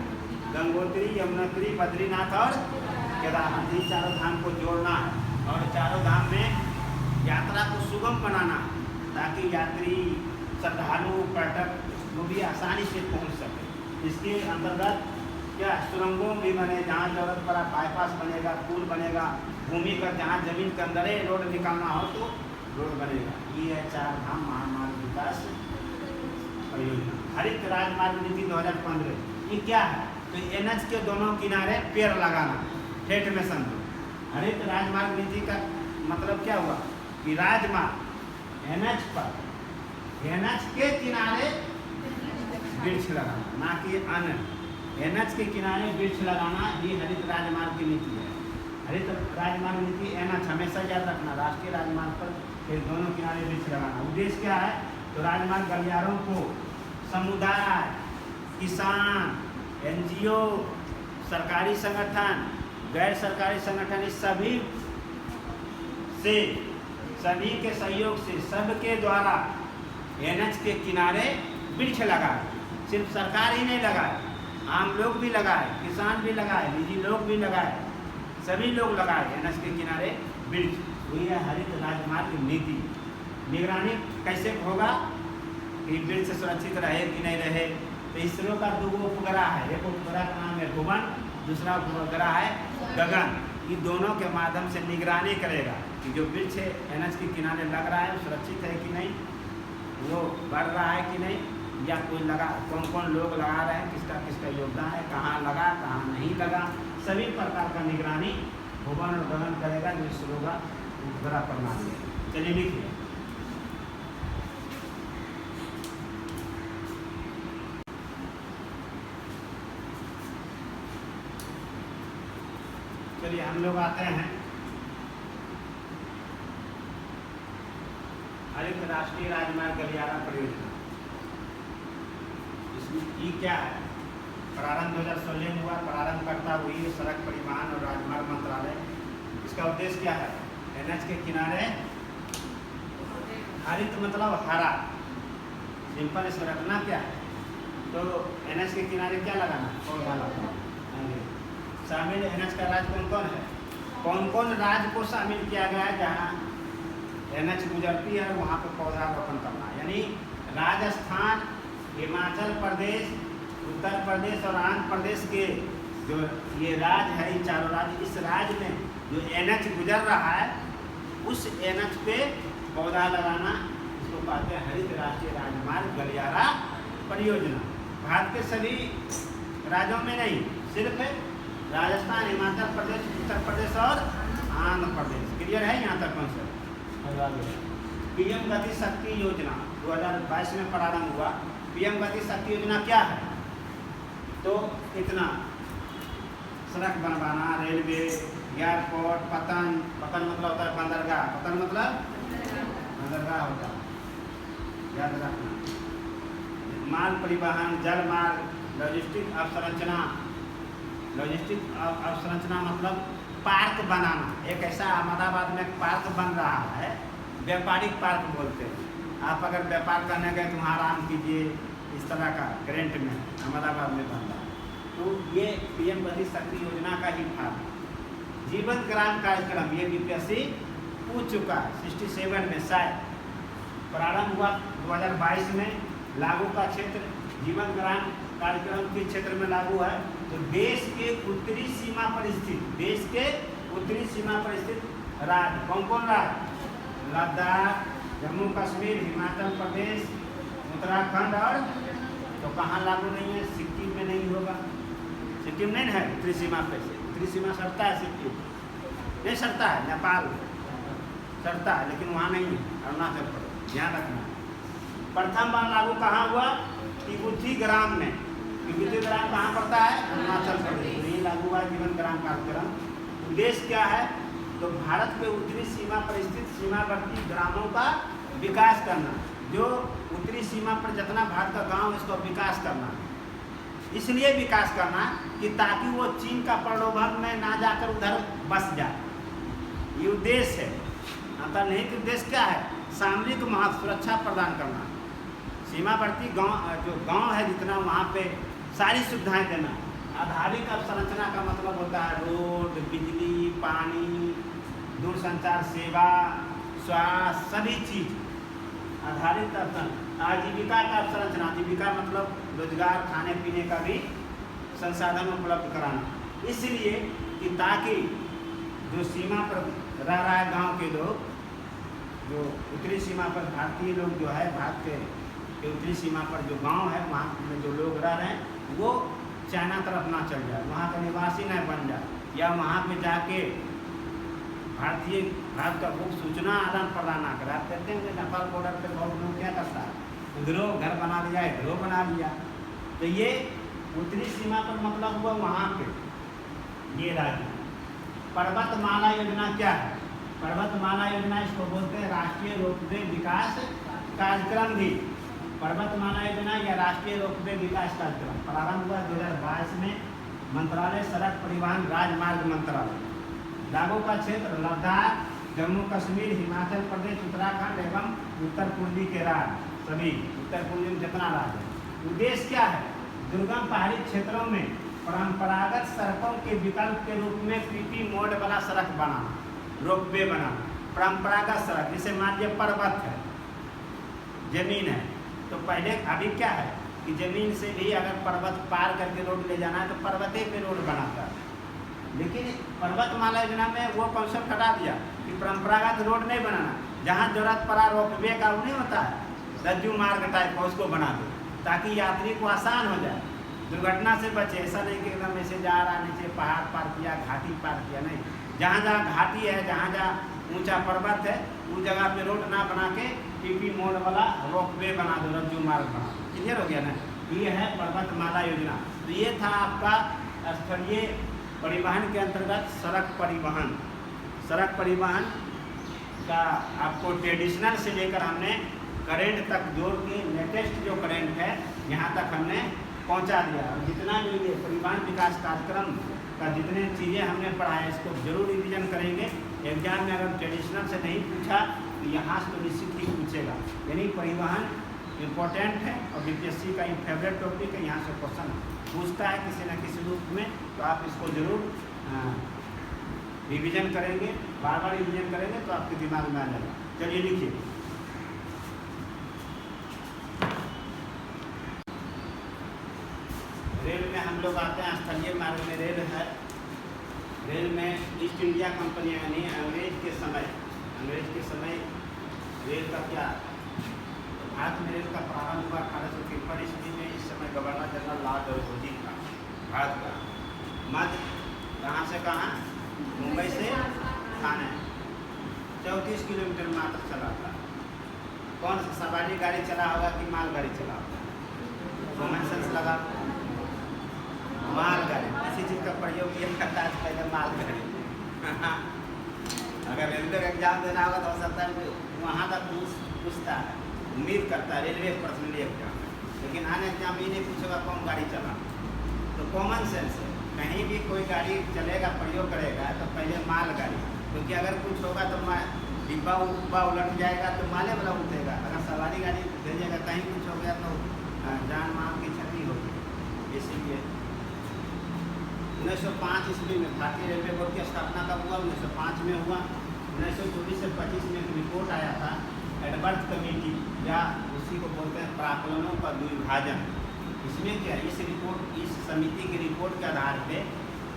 A: गंगोत्री, यमुनोत्री, बद्रीनाथ और केदारनाथ, इन चारों धाम को जोड़ना है और चारों धाम में यात्रा को सुगम बनाना ताकि यात्री, श्रद्धालु, पर्यटक वो भी आसानी से पहुंच सके। इसके अंतर्गत क्या सुरंगों भी बने, जहाँ जरूरत पड़ा बाईपास बनेगा, पुल बनेगा, भूमिगत जहाँ जमीन के अंदर रोड निकालना हो तो रोड बनेगा। ये है चार धाम महामार्ग विकास परियोजना। हरित राजमार्ग नीति 2015, ये क्या है, तो NH के दोनों किनारे पेड़ लगाना, ठेठ में समझो। हरित राजमार्ग नीति का मतलब क्या हुआ कि राजमार्ग NH पर, NH के किनारे वृक्ष लगाना, ना कि अन्य। NH के किनारे वृक्ष लगाना, ये हरित राजमार्ग की नीति है। हरित राजमार्ग नीति NH हमेशा याद रखना, राष्ट्रीय राजमार्ग पर फिर दोनों किनारे वृक्ष लगाना। उद्देश्य क्या है, तो राजमार्ग गलियारों को समुदाय, किसान, NGO, सरकारी संगठन, गैर सरकारी संगठन, इस सभी से, सभी के सहयोग से, सबके द्वारा NH के किनारे वृक्ष लगाए। सिर्फ सरकार ही नहीं लगाए, आम लोग भी लगाए, किसान भी लगाए, निजी लोग भी लगाए, सभी लोग लगाए NH के किनारे वृक्ष। वही है हरित राजमार्ग नीति। निगरानी कैसे होगा कि वृक्ष सुरक्षित रहे कि नहीं रहे, तो इसरो का 2 उपग्रह है, एक उपग्रह का नाम है भुवन, दूसरा उपग्रह है गगन। इन दोनों के माध्यम से निगरानी करेगा कि जो वृक्ष NH के किनारे लग रहा है सुरक्षित है कि नहीं, वो बढ़ रहा है कि नहीं, या कोई लगा, कौन कौन लोग लगा रहे हैं, किसका किसका योगदान है, कहाँ लगा कहाँ नहीं लगा, सभी प्रकार का निगरानी भुवन और गगन करेगा, जो इसरो का उपग्रह प्रणाली है। चलिए लिखिए, चलिए हम लोग आते हैं हरित राष्ट्रीय राजमार्ग गलियारा परियोजना। इसमें ये क्या है, प्रारंभ 2016 में हुआ, प्रारंभ करता हुई सड़क परिवहन और राजमार्ग मंत्रालय। इसका उद्देश्य क्या है, NH के किनारे हरित मतलब हरा, सिंपल इसमें रखना क्या है, तो NH के किनारे क्या लगाना, पौधा लगाना। शामिल NH का राज्य कौन कौन है, कौन कौन राज्य को शामिल किया गया है जहाँ NH गुजरती है, वहाँ पर पौधा रोपण करना। यानी राजस्थान, हिमाचल प्रदेश, उत्तर प्रदेश और आंध्र प्रदेश के जो ये राज्य है, ये चारों राज्य, इस राज्य में जो NH गुजर रहा है उस NH पे पौधा लगाना, इसको कहते हैं हरित राष्ट्रीय राजमार्ग गलियारा परियोजना। भारत के सभी राज्यों में नहीं, सिर्फ राजस्थान, हिमाचल प्रदेश, उत्तर प्रदेश और आंध्र प्रदेश। क्लियर है यहाँ तक कौन सा। PM गति शक्ति योजना 2022 में प्रारंभ हुआ। PM गति शक्ति योजना क्या है, तो इतना सड़क बनवाना, रेलवे, एयरपोर्ट, पतन मतलब होता है बंदरगाह, पतन मतलब बंदरगाह होता है, याद रखना। माल परिवहन, जल मार्ग, लॉजिस्टिक अवसंरचना, लॉजिस्टिक अवसंरचना मतलब पार्क बनाना। एक ऐसा अहमदाबाद में एक पार्क बन रहा है, व्यापारिक पार्क बोलते हैं। आप अगर व्यापार करने गए तो वहाँ आराम कीजिए, इस तरह का ग्रेंट में अहमदाबाद में बन रहा है। तो ये पीएम गति शक्ति योजना का ही भाग है। जीवन ग्राम कार्यक्रम ये बीपीएससी पूछ चुका है 67 में, शायद प्रारंभ हुआ 2022 में। लागू का क्षेत्र जीवन ग्राम कार्यक्रम के क्षेत्र में लागू है। तो देश के उत्तरी सीमा पर स्थित, देश के उत्तरी सीमा पर स्थित राज्य कौन कौन राज्य? लद्दाख, जम्मू कश्मीर, हिमाचल प्रदेश, उत्तराखंड और तो कहाँ लागू नहीं है? सिक्किम में नहीं होगा। सिक्किम नहीं है उत्तरी सीमा पे से, उत्तरी सीमा सटता है, सिक्किम नहीं सटता है, नेपाल सटता है, लेकिन वहाँ नहीं है, अरुणाचल प्रदेश, ध्यान रखना। प्रथम बार लागू कहाँ हुआ? तिबुथी ग्राम में। तिबुथी ग्राम कहाँ पड़ता है? अरुणाचल प्रदेश। तो ये लागू हुआ जीवन ग्राम कार्यक्रम। उद्देश्य क्या है? तो भारत के उत्तरी सीमा पर स्थित सीमावर्ती ग्रामों का विकास करना। जो उत्तरी सीमा पर जितना भारत का गांव, इसका विकास करना। इसलिए विकास करना कि ताकि वो चीन का प्रलोभन में ना जाकर उधर बस जाए, ये उद्देश्य है। अंतर्निहित उद्देश्य क्या है? सामरिक महत्व, सुरक्षा प्रदान करना। सीमावर्ती गांव, जो गांव है जितना, वहाँ पे सारी सुविधाएं देना। आधारिक अवसंरचना का मतलब होता है रोड, बिजली, पानी, दूरसंचार सेवा, स्वास्थ्य, सभी चीज आधारित अवसर। आजीविका का अवसंरचना, आजीविका मतलब रोजगार, खाने पीने का भी संसाधन उपलब्ध कराना। इसलिए कि ताकि जो सीमा पर रह रहा है गांव के लोग, जो उत्तरी सीमा पर भारतीय लोग जो है, भारत के उत्तरी सीमा पर जो गांव है, वहाँ में जो लोग रह रहे हैं, वो चाइना तरफ ना चल जाए, वहाँ का निवासी न बन जाए, या वहाँ पे जाके भारत का खूब सूचना आदान प्रदान ना करा। आप कहते हैं कि नेपाल बॉर्डर पे बहुत लोग क्या करता है, उधरों घर बना लिया, इधरों बना लिया। तो ये उत्तरी सीमा पर मतलब हुआ वहाँ पे ये राज्य। पर्वतमाला योजना क्या है? पर्वतमाला योजना इसको बोलते हैं राष्ट्रीय रोपवे विकास कार्यक्रम भी। पर्वतमाला योजना या राष्ट्रीय रोपवे विकास कार्यक्रम प्रारंभ हुआ 2022 में। मंत्रालय सड़क परिवहन राजमार्ग मंत्रालय। लागू का क्षेत्र लद्दाख, जम्मू कश्मीर, हिमाचल प्रदेश, उत्तराखंड एवं उत्तर पूर्वी के राज्य, सभी उत्तर पूर्वी में जितना राज्य है। उद्देश्य क्या है? दुर्गम पहाड़ी क्षेत्रों में परंपरागत सड़कों के विकल्प के रूप में पीपी मोड वाला सड़क बनाना, रोपवे बनाना। परंपरागत सड़क, जैसे मान लीजिए पर्वत है, जमीन है, तो पहले अभी क्या है कि जमीन से भी अगर पर्वत पार करके रोड ले जाना है तो पर्वते पे रोड बनाता है। लेकिन पर्वतमाला योजना में वो कॉन्सेप्ट हटा दिया कि परंपरागत रोड नहीं बनाना, जहाँ जरूरत पड़ा रोपवे का, वो नहीं होता है रज्जू मार्ग टाइप का, उसको बना दो ताकि यात्री को आसान हो जाए, दुर्घटना से बचे। ऐसा नहीं कि एकदम ऐसे जा रहा, नीचे पहाड़ पार किया, घाटी पार किया, नहीं। जहाँ जहाँ घाटी है, जहाँ जहाँ ऊंचा पर्वत है, उस जगह पे रोड ना बना के पीपी मोड वाला रोपवे बना दो, रज्जू मार्ग बना दो। क्लियर हो गया ना? ये है पर्वतमाला योजना। तो ये था आपका स्थलीय परिवहन के अंतर्गत सड़क परिवहन। सड़क परिवहन का आपको ट्रेडिशनल से लेकर हमने करेंट तक जोड़ के लेटेस्ट जो करेंट है यहाँ तक हमने पहुँचा दिया। और जितना भी ये परिवहन विकास कार्यक्रम का जितने चीज़ें हमने पढ़ाया, इसको जरूर रिवीजन करेंगे। एग्जाम में अगर ट्रेडिशनल से नहीं पूछा तो यहाँ से तो निश्चित ही पूछेगा। यानी परिवहन इम्पोर्टेंट है और बीपीएससी का एक फेवरेट टॉपिक है, यहाँ से क्वेश्चन पूछता है किसी न किसी रूप में। तो आप इसको जरूर रिवीजन करेंगे, बार बार रिवीजन करेंगे तो आपके दिमाग में आ जाएगा। चलिए लिखिए। रेल में हम लोग आते हैं, स्थलीय मार्ग में रेल है। रेल में ईस्ट इंडिया कंपनी यानी अंग्रेज के समय रेल का क्या, तो भारत में रेल का प्रारंभ हुआ 1853 ईस्वी में। इस समय गवर्नर जनरल लॉर्ड डलहौजी था भारत का। मध्य कहाँ से कहाँ? मुंबई से ठाणे 34 किलोमीटर मात्र चला था। कौन सा सवारी गाड़ी चला होगा कि माल गाड़ी चला होगा? कॉमन सेंस लगा, माल गाड़ी। किसी चीज़ का प्रयोग किया करता है पहले माल गाड़ी। अगर रेलवे का एग्जाम देना होगा तो हो सकता है वहाँ तक पूछता है, उम्मीद करता है रेलवे पर्सनली एग्जाम। लेकिन आने एग्जाम ये नहीं पूछेगा कौन गाड़ी चला। तो कॉमन सेंस है, कहीं भी कोई गाड़ी चलेगा, प्रयोग करेगा, तो पहले माल गाड़ी, क्योंकि अगर कुछ होगा तो डिब्बा उब्बा उलट जाएगा तो माले वाला उठेगा। अगर सवारी गाड़ी भेजेगा, कहीं कुछ हो गया तो जान माल की क्षति होगी। इसीलिए 1905 ईस्वी में भारतीय रेलवे बोर्ड की स्थापना कब हुआ? 1905 में हुआ। 1924 से 25 में एक रिपोर्ट आया था, एडवर्थ कमेटी, या उसी को बोलते हैं प्राक्कलनों का द्विभाजन। इसमें क्या, इस समिति की रिपोर्ट के आधार पे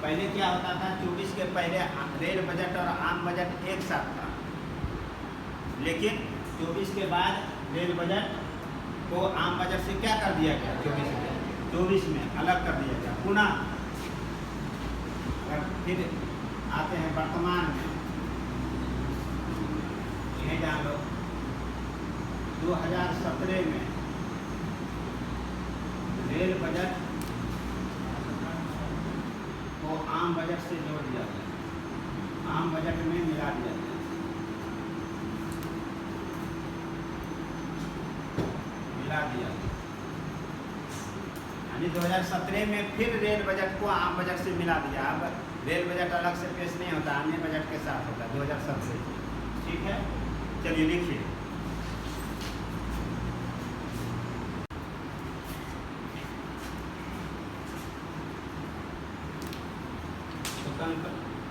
A: पहले क्या होता था, 24 के पहले रेल बजट और आम बजट एक साथ था, लेकिन 24 के बाद रेल बजट को आम बजट से क्या कर दिया गया, 24 में अलग कर दिया गया पुनः। फिर आते हैं वर्तमान में, यह जान लो 2017 में रेल बजट को आम बजट से जोड़ दिया गया, आम बजट में मिला दिया गया, यानी 2017 में फिर रेल बजट को आम बजट से मिला दिया। अब रेल बजट अलग से पेश नहीं होता, अन्य बजट के साथ होता है 2017। ठीक है, चलिए लिखिए।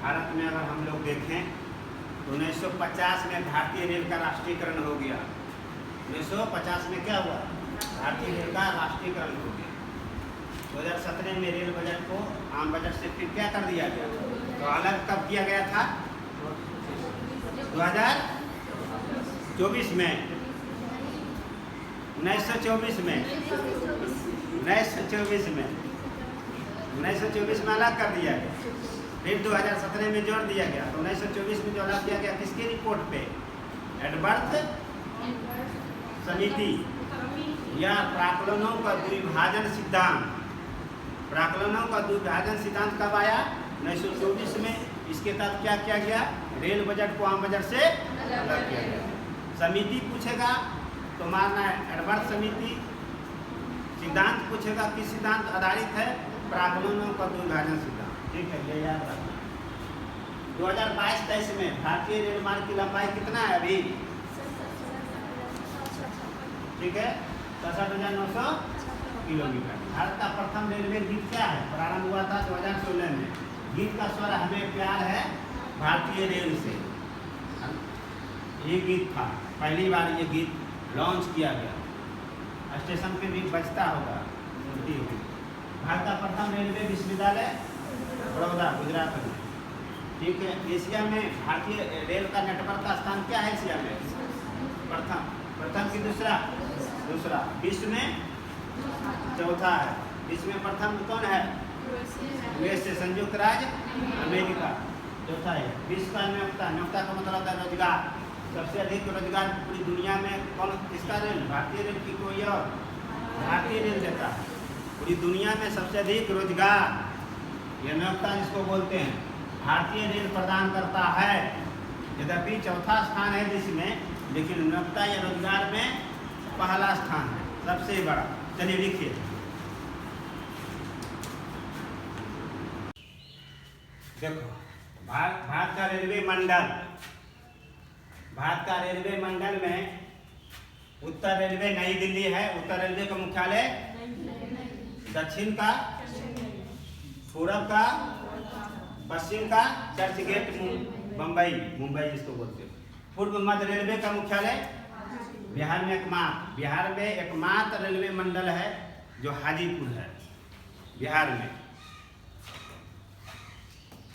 A: भारत में अगर हम लोग देखें तो 1950 में भारतीय रेल का राष्ट्रीयकरण हो गया। 1950 में क्या हुआ, भारतीय रेल का राष्ट्रीयकरण हो गया। 2017 में रेल बजट को आम बजट से फिर क्या कर दिया गया, तो अलग कब किया गया था, 2024 में, 1924 में, 1924 में अलग कर दिया गया, फिर 2017 में जोड़ दिया गया। तो 1924 में जो अलग किया गया किसकी रिपोर्ट पे, एडवर्थ समिति या प्राक्कलनों का द्विभाजन सिद्धांत। प्राक्कलनों का द्विभाजन सिद्धांत कब आया, 1924 में। इसके तहत क्या किया गया, रेल बजट को आम बजट से अलग किया गया। समिति पूछेगा तो मानना है एडवर्थ समिति, सिद्धांत पूछेगा किस सिद्धांत आधारित है, प्राक्कलनों का द्विभाजन सिद्धांत। ठीक है, ये याद रखना। 2022-23 में भारतीय रेल मार्ग की लंबाई कितना है अभी, ठीक है, 67,900 किलोमीटर। भारत का प्रथम रेलवे गीत क्या है, प्रारंभ हुआ था 2016 में। गीत का स्वर हमें प्यार है भारतीय रेल से, ये गीत था, पहली बार ये गीत लॉन्च किया गया। स्टेशन पे भी बजता होगा। भारत का प्रथम रेलवे विश्वविद्यालय बड़ौदा, गुजरात में। ठीक है, एशिया में भारतीय रेल का नेटवर्क का स्थान क्या है, एशिया में प्रथम की दूसरा, विश्व में चौथा है। विश्व में प्रथम कौन है, यूएसए, संयुक्त राज्य अमेरिका, चौथा है। विश्व का नियोक्ता का मतलब होता है रोजगार। सबसे अधिक रोजगार पूरी दुनिया में कौन, किसका रेल, भारतीय रेल की कोई और, भारतीय रेल देता है। पूरी दुनिया में सबसे अधिक रोजगार, यह नियोक्ता जिसको बोलते हैं, भारतीय रेल प्रदान करता है। यद्यपि चौथा स्थान है विश्व में, लेकिन नियोक्ता या रोजगार में पहला स्थान है, सबसे बड़ा। चलिए लिखिए, देखो भारत का रेलवे मंडल, भारत का रेलवे मंडल में उत्तर रेलवे नई दिल्ली है, उत्तर रेलवे का मुख्यालय, दक्षिण का, पूरब का, पश्चिम का चर्च गेट मुंबई जिसको बोलते हैं। पूर्व मध्य रेलवे का मुख्यालय बिहार में एकमात्र रेलवे मंडल है जो हाजीपुर है, बिहार में।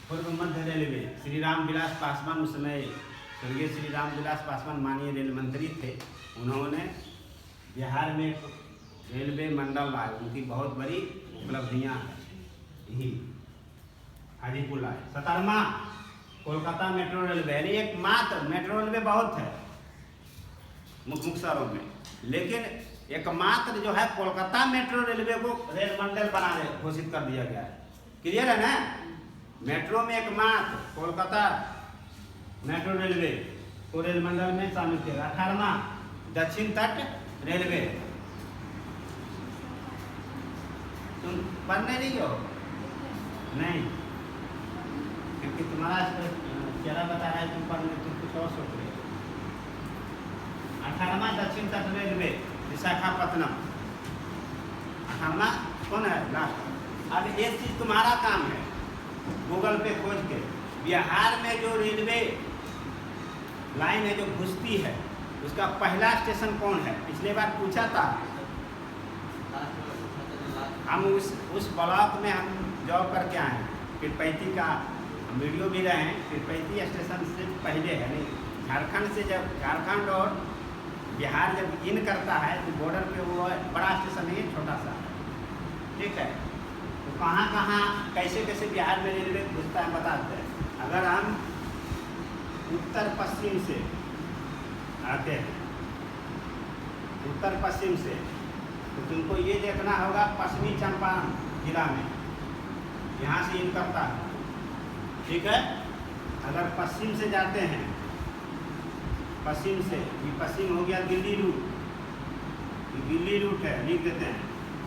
A: पूर्व मध्य रेलवे, श्री राम विलास पासवान, उस समय स्वर्गीय श्री राम विलास पासवान माननीय रेल मंत्री थे, उन्होंने बिहार में रेलवे मंडल लाए, उनकी बहुत बड़ी उपलब्धियां हैं, यही हाजीपुर लाए। 17वां कोलकाता मेट्रो रेलवे, यानी एकमात्र, मेट्रो रेलवे बहुत है मुख्य शहरों में, लेकिन एकमात्र जो है कोलकाता मेट्रो रेलवे को रेल मंडल घोषित कर दिया गया है। क्लियर है ना, मेट्रो में एकमात्र कोलकाता मेट्रो रेलवे को रेल मंडल में शामिल किया। 18वां दक्षिण तट रेलवे, तुम पढ़ने नहीं हो, नहीं, क्योंकि तुम्हारा चेहरा बता रहा है तुम पढ़ तुम कुछ और सोच रहे हो। 18वां दक्षिण तट रेलवे विशाखापत्तनम, 18वां कौन है लास्ट। अब ये चीज़ तुम्हारा काम है, गूगल पे खोज के बिहार में जो रेलवे लाइन है जो घुसती है उसका पहला स्टेशन कौन है। पिछले बार पूछा था, हम उस ब्लॉक में हम जॉब करके आए हैं। पीरपैती का वीडियो भी रहे हैं। पीरपैती स्टेशन से पहले है, नहीं झारखंड से, जब झारखंड और बिहार जब इन करता है तो बॉर्डर पे वो बड़ा स्टेशन है, छोटा सा, ठीक है। तो कहाँ कहाँ कैसे कैसे बिहार में रेलवे घुसता है बताते हैं। अगर हम उत्तर पश्चिम से आते हैं, उत्तर पश्चिम से, तो तुमको ये देखना होगा पश्चिमी चंपारण जिला में, यहाँ से इन करता है, ठीक है। अगर पश्चिम से जाते हैं, पश्चिम से, ये पश्चिम हो गया दिल्ली रूट, ये दिल्ली रूट है, लिख देते हैं,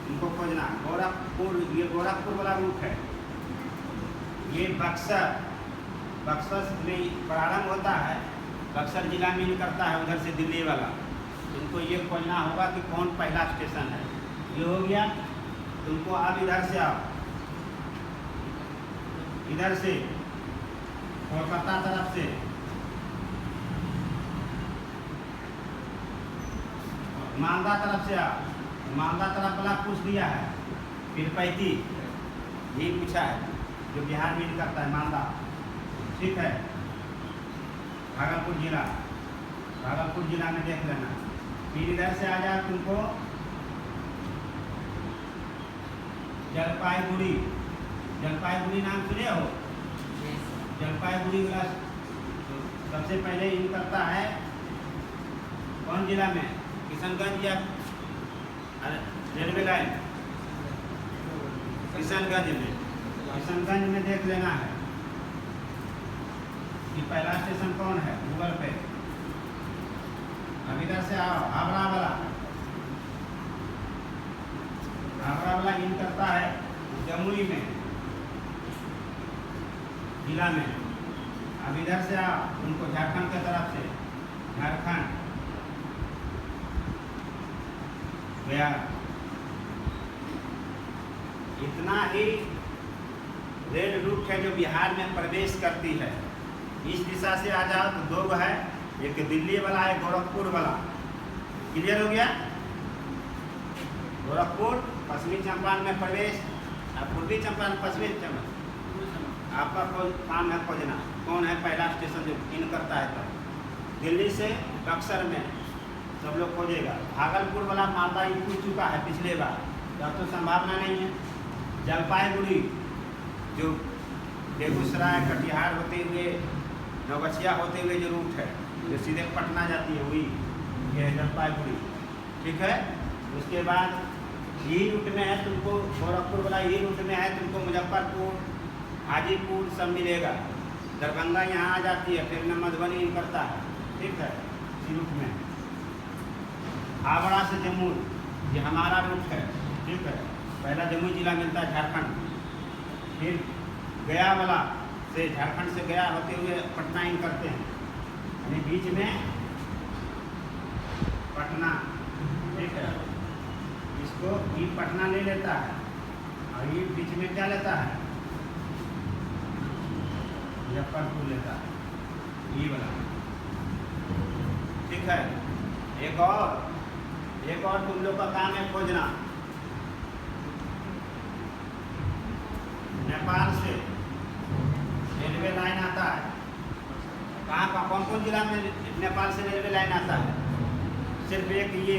A: इनको खोजना। गोरखपुर, ये गोरखपुर वाला रूट है। ये बक्सर, बक्सर में प्रारंभ होता है, बक्सर जिला में इन करता है उधर से दिल्ली वाला। तुमको ये खोजना होगा कि कौन पहला स्टेशन है। ये हो गया। तुमको अब इधर से आओ, इधर से कोलकाता तरफ से मालदा तरफ से आओ। मालदा तरफ वाला पूछ दिया है, पीरपैती यही पूछा है जो बिहार में करता है, मालदा, ठीक है। भागलपुर जिला, भागलपुर जिला में देख लेना। फिर इधर से आ जाए तुमको जलपाईगुड़ी, जलपाईगुड़ी नाम सुने हो। जलपाईगुड़ी वाला सबसे पहले इन करता है कौन जिला में, किशनगंज या रेलवे लाइन, किशनगंज में, किशनगंज में देख लेना है कि पहला स्टेशन कौन है गूगल पे। अब इधर से आओ, हावड़ा वाला, हावड़ा वाला इन करता है जमुई में जिला में। अब इधर से आओ, उनको झारखंड की तरफ से, झारखंड गया। इतना ही रेल रूट है जो बिहार में प्रवेश करती है। इस दिशा से आ जाओ तो दो है, एक दिल्ली वाला है, गोरखपुर वाला। क्लियर हो गया। गोरखपुर पश्चिमी चंपारण में प्रवेश, पूर्वी चंपारण पश्चिमी चंपारण। आपका कोई काम है खोजना कौन है पहला स्टेशन जो इन करता है। तब दिल्ली से बक्सर में सब लोग खोजेगा। भागलपुर वाला मालदा इन पूछ चुका है पिछले बार, तब तो संभावना नहीं है। जलपाईगुड़ी जो बेगूसराय कटिहार होते हुए नौगछिया होते हुए जो रूट है जो सीधे पटना जाती है, वही ये है जलपाईगुड़ी, ठीक है। उसके बाद यही रूट में है तुमको, गोरखपुर वाला यही रूट में है तुमको, मुजफ्फरपुर, हाजीपुर सब मिलेगा। दरभंगा यहाँ आ जाती है, फिर न मधुबनी इन करता है, ठीक है। इसी रूट में हावड़ा से जम्मू, ये हमारा रूट है, ठीक है। पहला जम्मू जिला मिलता है झारखंड। फिर गया वाला से, झारखंड से गया होते हुए पटना इन करते हैं, यानी बीच में पटना, ठीक है। इसको ये पटना ले लेता है और ये बीच में क्या लेता है, मुजफ्फरपुर लेता है, ये वाला, ठीक है। एक और तुम लोग का काम है खोजना। नेपाल से रेलवे लाइन आता है, कहाँ का कौन कौन जिला में नेपाल से रेलवे लाइन आता है। सिर्फ एक ये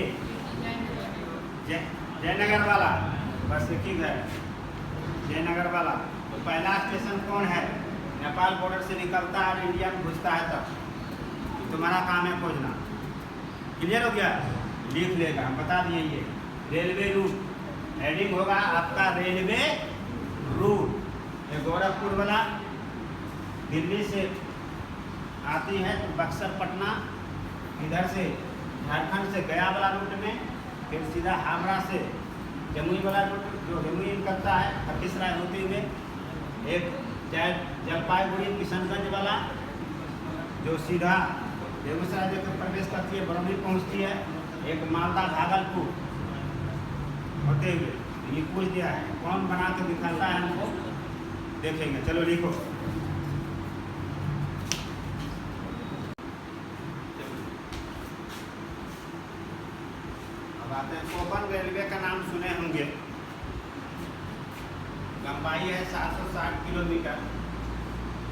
A: जयनगर वाला, बस एक ही है जयनगर वाला। तो पहला स्टेशन कौन है, नेपाल बॉर्डर से निकलता है और इंडिया में घुसता है, तब तुम्हारा काम है खोजना। क्लियर हो गया। लिख लेगा, हम बता दिए। ये रेलवे रूट हेडिंग होगा आपका, रेलवे रूट। ये गोरखपुर वाला दिल्ली से आती है तो बक्सर पटना, इधर से झारखंड से गया वाला रूट में, फिर सीधा हावड़ा से जमुई वाला रूट जो जमुई करता है, खतीसराय होते हुए एक जलपाईगुड़ी किशनगंज वाला जो सीधा बेगूसराय जो प्रवेश करती है बरौनी पहुँचती है, एक मालदा भागलपुर होते हुए। ये पूछ दिया है, कौन बना के दिखाता है हमको, देखेंगे। चलो लिखो। अब आते हैं, कोंकण रेलवे का नाम सुने होंगे। लंबाई है 760 किलोमीटर।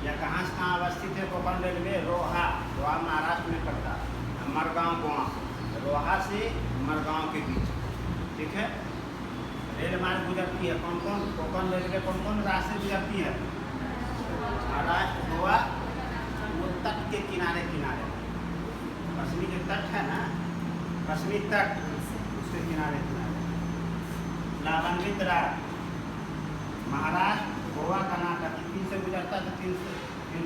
A: यह कहाँ से कहाँ अवस्थित है कोंकण रेलवे? रोहा महाराष्ट्र में पड़ता है, मरगांव गोवा, रोहा से मरगांव के बीच, ठीक है। रेल मार्ग गुजरती है। कौन कौन कोंकण रेलवे कौन कौन रास्ते गुजरती है? महाराष्ट्र, गोवा, वो तट के किनारे किनारे, पश्चिमी जो तट है ना, पश्चिमी तट, उसके किनारे किनारे। लाभान्वित राज्य महाराष्ट्र, गोवा, कर्नाटक, तीन से गुजरता है, तो तीन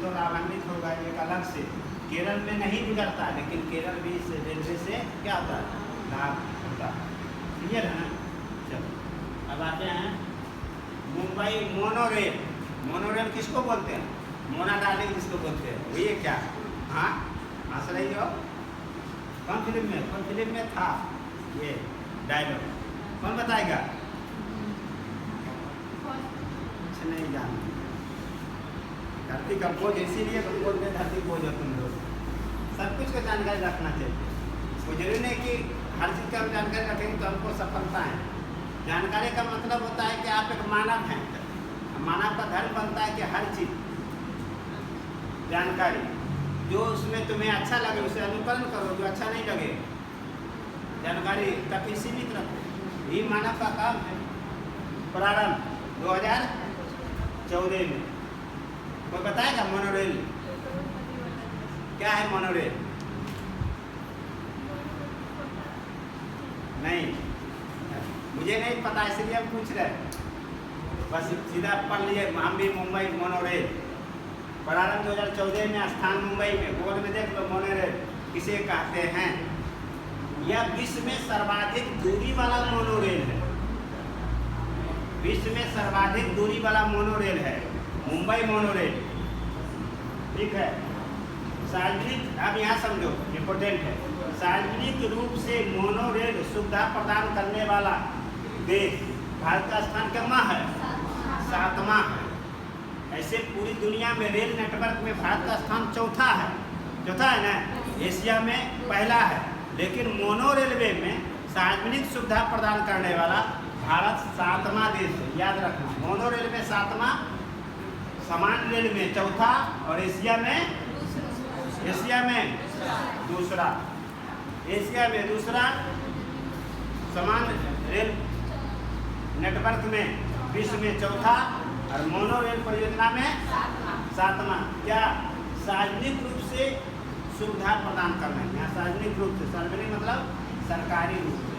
A: तो लाभान्वित होगा एक अलग से। केरल में नहीं गुजरता, लेकिन केरल भी इस रेलवे से क्या होता है, लाभ होता है। क्लियर है ना? चलो अब आते हैं मुंबई मोनोरेल। मोनोरेल किसको बोलते हैं? मोना डार्लिंग जिसको बोलते हैं, वो ये क्या? हाँ, हंस रही हो? कौन फिल्म में था ये डायलॉग? कौन बताएगा? नहीं जान धरती का बोझ, इसीलिए तुम बोलते हैं धरती बोझ हो तुम लोग। सब कुछ का जानकारी रखना चाहिए। वो जरूरी नहीं कि हर चीज़ का जानकारी रखेंगे तो हमको सफलता है। जानकारी का मतलब होता है कि आप एक मानव हैं। मानव का धर्म बनता है कि हर चीज़ जानकारी, जो उसमें तुम्हें अच्छा लगे उसे अनुकरण करो, जो अच्छा नहीं लगे जानकारी तक ही सीमित रखो। ये मानव का काम है। प्रारंभ 2014 में। कोई बताएगा मोनोरेल क्या है? मोनोरेल नहीं, मुझे नहीं पता, इसलिए हम पूछ रहे हैं। बस सीधा पढ़ लिए हम भी। मुंबई मोनोरेल प्रारंभ 2014 में, स्थान मुंबई में। बोर्ड में देख लो मोनोरेल किसे कहते हैं। यह विश्व में सर्वाधिक दूरी वाला मोनोरेल है। विश्व में सर्वाधिक दूरी वाला मोनोरेल है मुंबई मोनोरेल, ठीक है। सार्वजनिक, अब यहाँ समझो, इम्पोर्टेंट है। सार्वजनिक रूप से मोनोरेल सुविधा प्रदान करने वाला देश भारत का स्थान कितना है? 7वां है। ऐसे पूरी दुनिया में रेल नेटवर्क में भारत का स्थान चौथा है ना। एशिया में पहला है, लेकिन मोनो रेलवे में सार्वजनिक सुविधा प्रदान करने वाला भारत 7वां देश है। याद रखना, मोनो रेल में 7वां, सामान्य रेल में चौथा, और एशिया में दूसरा। एशिया में दूसरा, सामान्य रेल नेटवर्क में विश्व में चौथा, और मोनो रेल परियोजना में 7वां। क्या? सार्वजनिक रूप से सुविधा प्रदान करना है। यहाँ सार्वजनिक रूप से, सार्वजनिक मतलब सरकारी रूप से।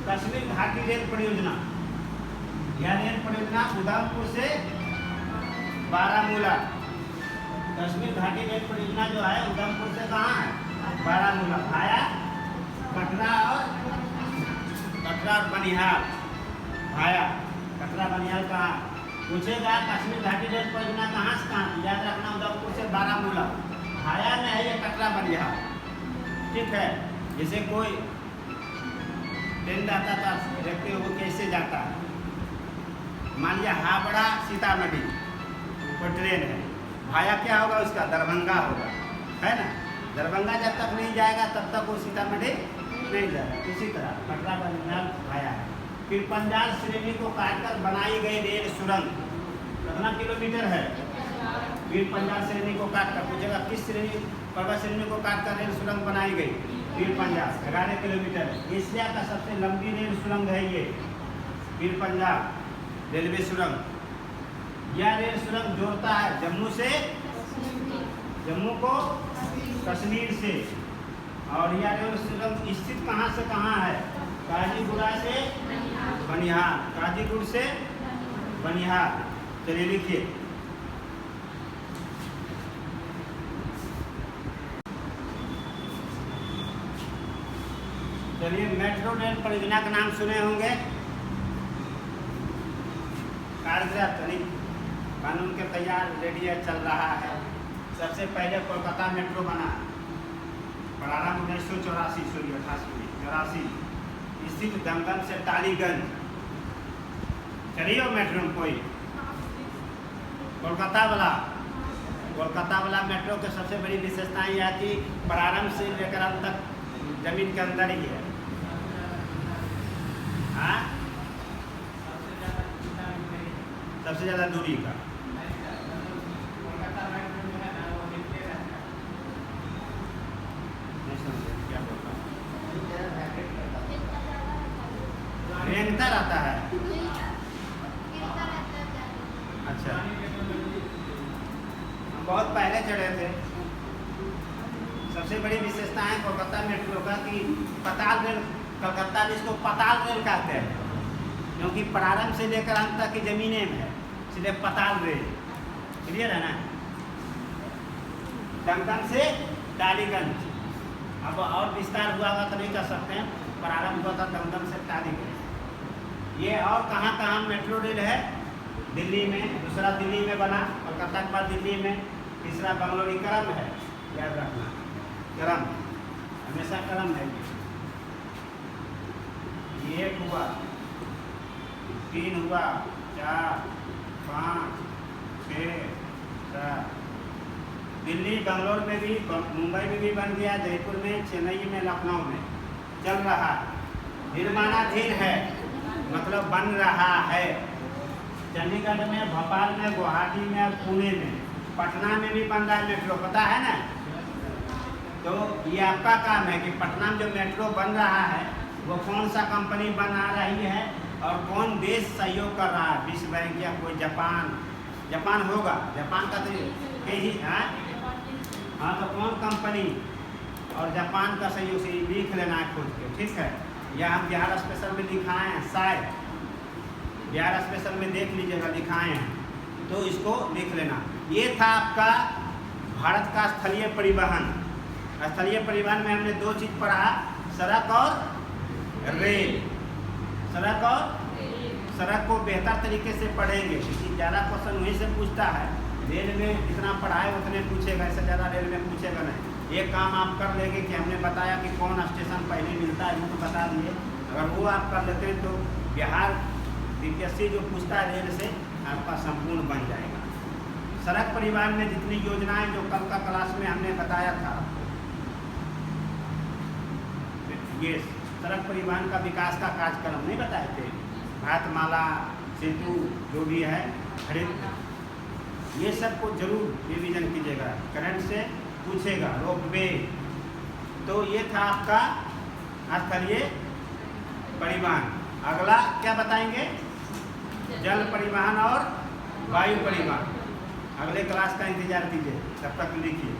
A: कश्मीर घाटी रेल परियोजना, यह रेल परियोजना उधमपुर से बारामूला। कश्मीर घाटी रेल परियोजना जो है उधमपुर से कहाँ है? बारामूला, भाया कटरा और बनिहाल। भाया कटरा बनिहाल कहाँ? पूछेगा कश्मीर घाटी रेल परियोजना कहाँ से कहाँ? याद रखना, उधमपुर से बारामूला। भाया में है ये कटरा बनिहाल, ठीक है। जैसे कोई ट्रेन जाता था, देखते हो वो कैसे जाता है। मान लिया हावड़ा सीतामढ़ी कोई ट्रेन है, भाया क्या होगा उसका? दरभंगा होगा, है ना। दरभंगा जब तक नहीं जाएगा तब तक वो सीतामढ़ी नहीं जाएगा। इसी तरह कटरा बनिहाल भाया है। फिर पंजाब श्रेणी को काटकर बनाई गई रेल सुरंग कितना किलोमीटर है? फिर पंजाब श्रेणी को काटकर, पूछेगा किस श्रेणी, पर्वत श्रेणी को काटकर रेल सुरंग बनाई गई? फिर पंजाब 11 किलोमीटर। एशिया का सबसे लंबी रेल सुरंग है ये फिर पंजाब रेलवे सुरंग। यह रेल सुरंग जोड़ता है जम्मू को कश्मीर से। और यह रेल सुरंग स्थित कहाँ से कहाँ है? काजीगुड़ा से बनिहाल, काजीगुड़ से बनिहाल। चलिए लिखिए। चलिए, मेट्रो रेल परियोजना का नाम सुने होंगे। कार्यक्रम बन उनके तैयार रेडी है, चल रहा है। सबसे पहले कोलकाता मेट्रो बना प्रारंभ 1984 स्थित दमदम से टालीगंज। चलिए मेट्रो में कोई कोलकाता वाला मेट्रो के सबसे बड़ी विशेषताएं यह कि प्रारंभ से लेकर अंत तक जमीन के अंदर ही है। हाँ, सबसे ज़्यादा दूरी का क्या बोलता हूँ, रेंगता रहता है। अच्छा, हम बहुत पहले चढ़े थे। सबसे बड़ी विशेषता है कोलकाता मेट्रो का कि पाताल रेल, कलकत्ता जिसको पाताल रेल कहते हैं, क्योंकि प्रारंभ से लेकर अंत तक की जमीनें में है, इसलिए पाताल रेल। क्लियर है ना? दमदम से टालीगंज। अब और विस्तार हुआ होगा तो नहीं कर सकते हैं, प्रारंभ हुआ था दमदम से टालीगंज। ये और कहाँ कहाँ मेट्रो रेल है? दिल्ली में, दूसरा दिल्ली में बना, कोलकाता के बाद दिल्ली में, तीसरा बंगलौरी करम है, याद रखना, करम हमेशा करम है। ये 1 हुआ, 3 हुआ, 4, 5, 6, 7। दिल्ली बंगलोर में भी, मुंबई में भी बन गया, जयपुर में, चेन्नई में, लखनऊ में चल रहा है, निर्माणाधीन है, मतलब बन रहा है। चंडीगढ़ में, भोपाल में, गुवाहाटी में और पुणे में, पटना में भी बन रहा है मेट्रो, पता है ना? तो ये आपका काम है कि पटना में जो मेट्रो बन रहा है वो कौन सा कंपनी बना रही है और कौन देश सहयोग कर रहा है, विश्व बैंक या कोई जापान होगा, जापान का तो यही है। हाँ, तो कौन कंपनी और जापान का सहयोग से लिख लेना है खोज के, ठीक है? या हम बिहार स्पेशल में दिखाए हैं, शायद बिहार स्पेशल में देख लीजिएगा, दिखाए हैं, तो इसको लिख लेना। ये था आपका भारत का स्थलीय परिवहन। स्थलीय परिवहन में हमने 2 चीज़ पढ़ा, सड़क और रेल। सड़क को बेहतर तरीके से पढ़ेंगे, क्योंकि ज़्यादा क्वेश्चन वहीं से पूछता है। रेल में जितना पढ़ाए उतने पूछेगा, इससे ज़्यादा रेल में पूछेगा नहीं। एक काम आप कर लेंगे कि हमने बताया कि कौन स्टेशन पहले मिलता है, वो तो बता दिए। अगर वो आप कर लेते हैं तो बिहार बीपीएससी जो पूछता है रेल से, आपका संपूर्ण बन जाएगा। सड़क परिवहन में जितनी योजनाएं जो कल का क्लास में हमने बताया था, ये सड़क परिवहन का विकास का कार्यक्रम नहीं बताए थे, भारतमाला, सेतु जो भी है, हरित, ये सब को जरूर रिवीजन कीजिएगा, करंट से पूछेगा। रोपवे, तो ये था आपका स्थलीय परिवहन। अगला क्या बताएंगे? जल परिवहन और वायु परिवहन। अगले क्लास का इंतजार कीजिए, तब तक लिखिए।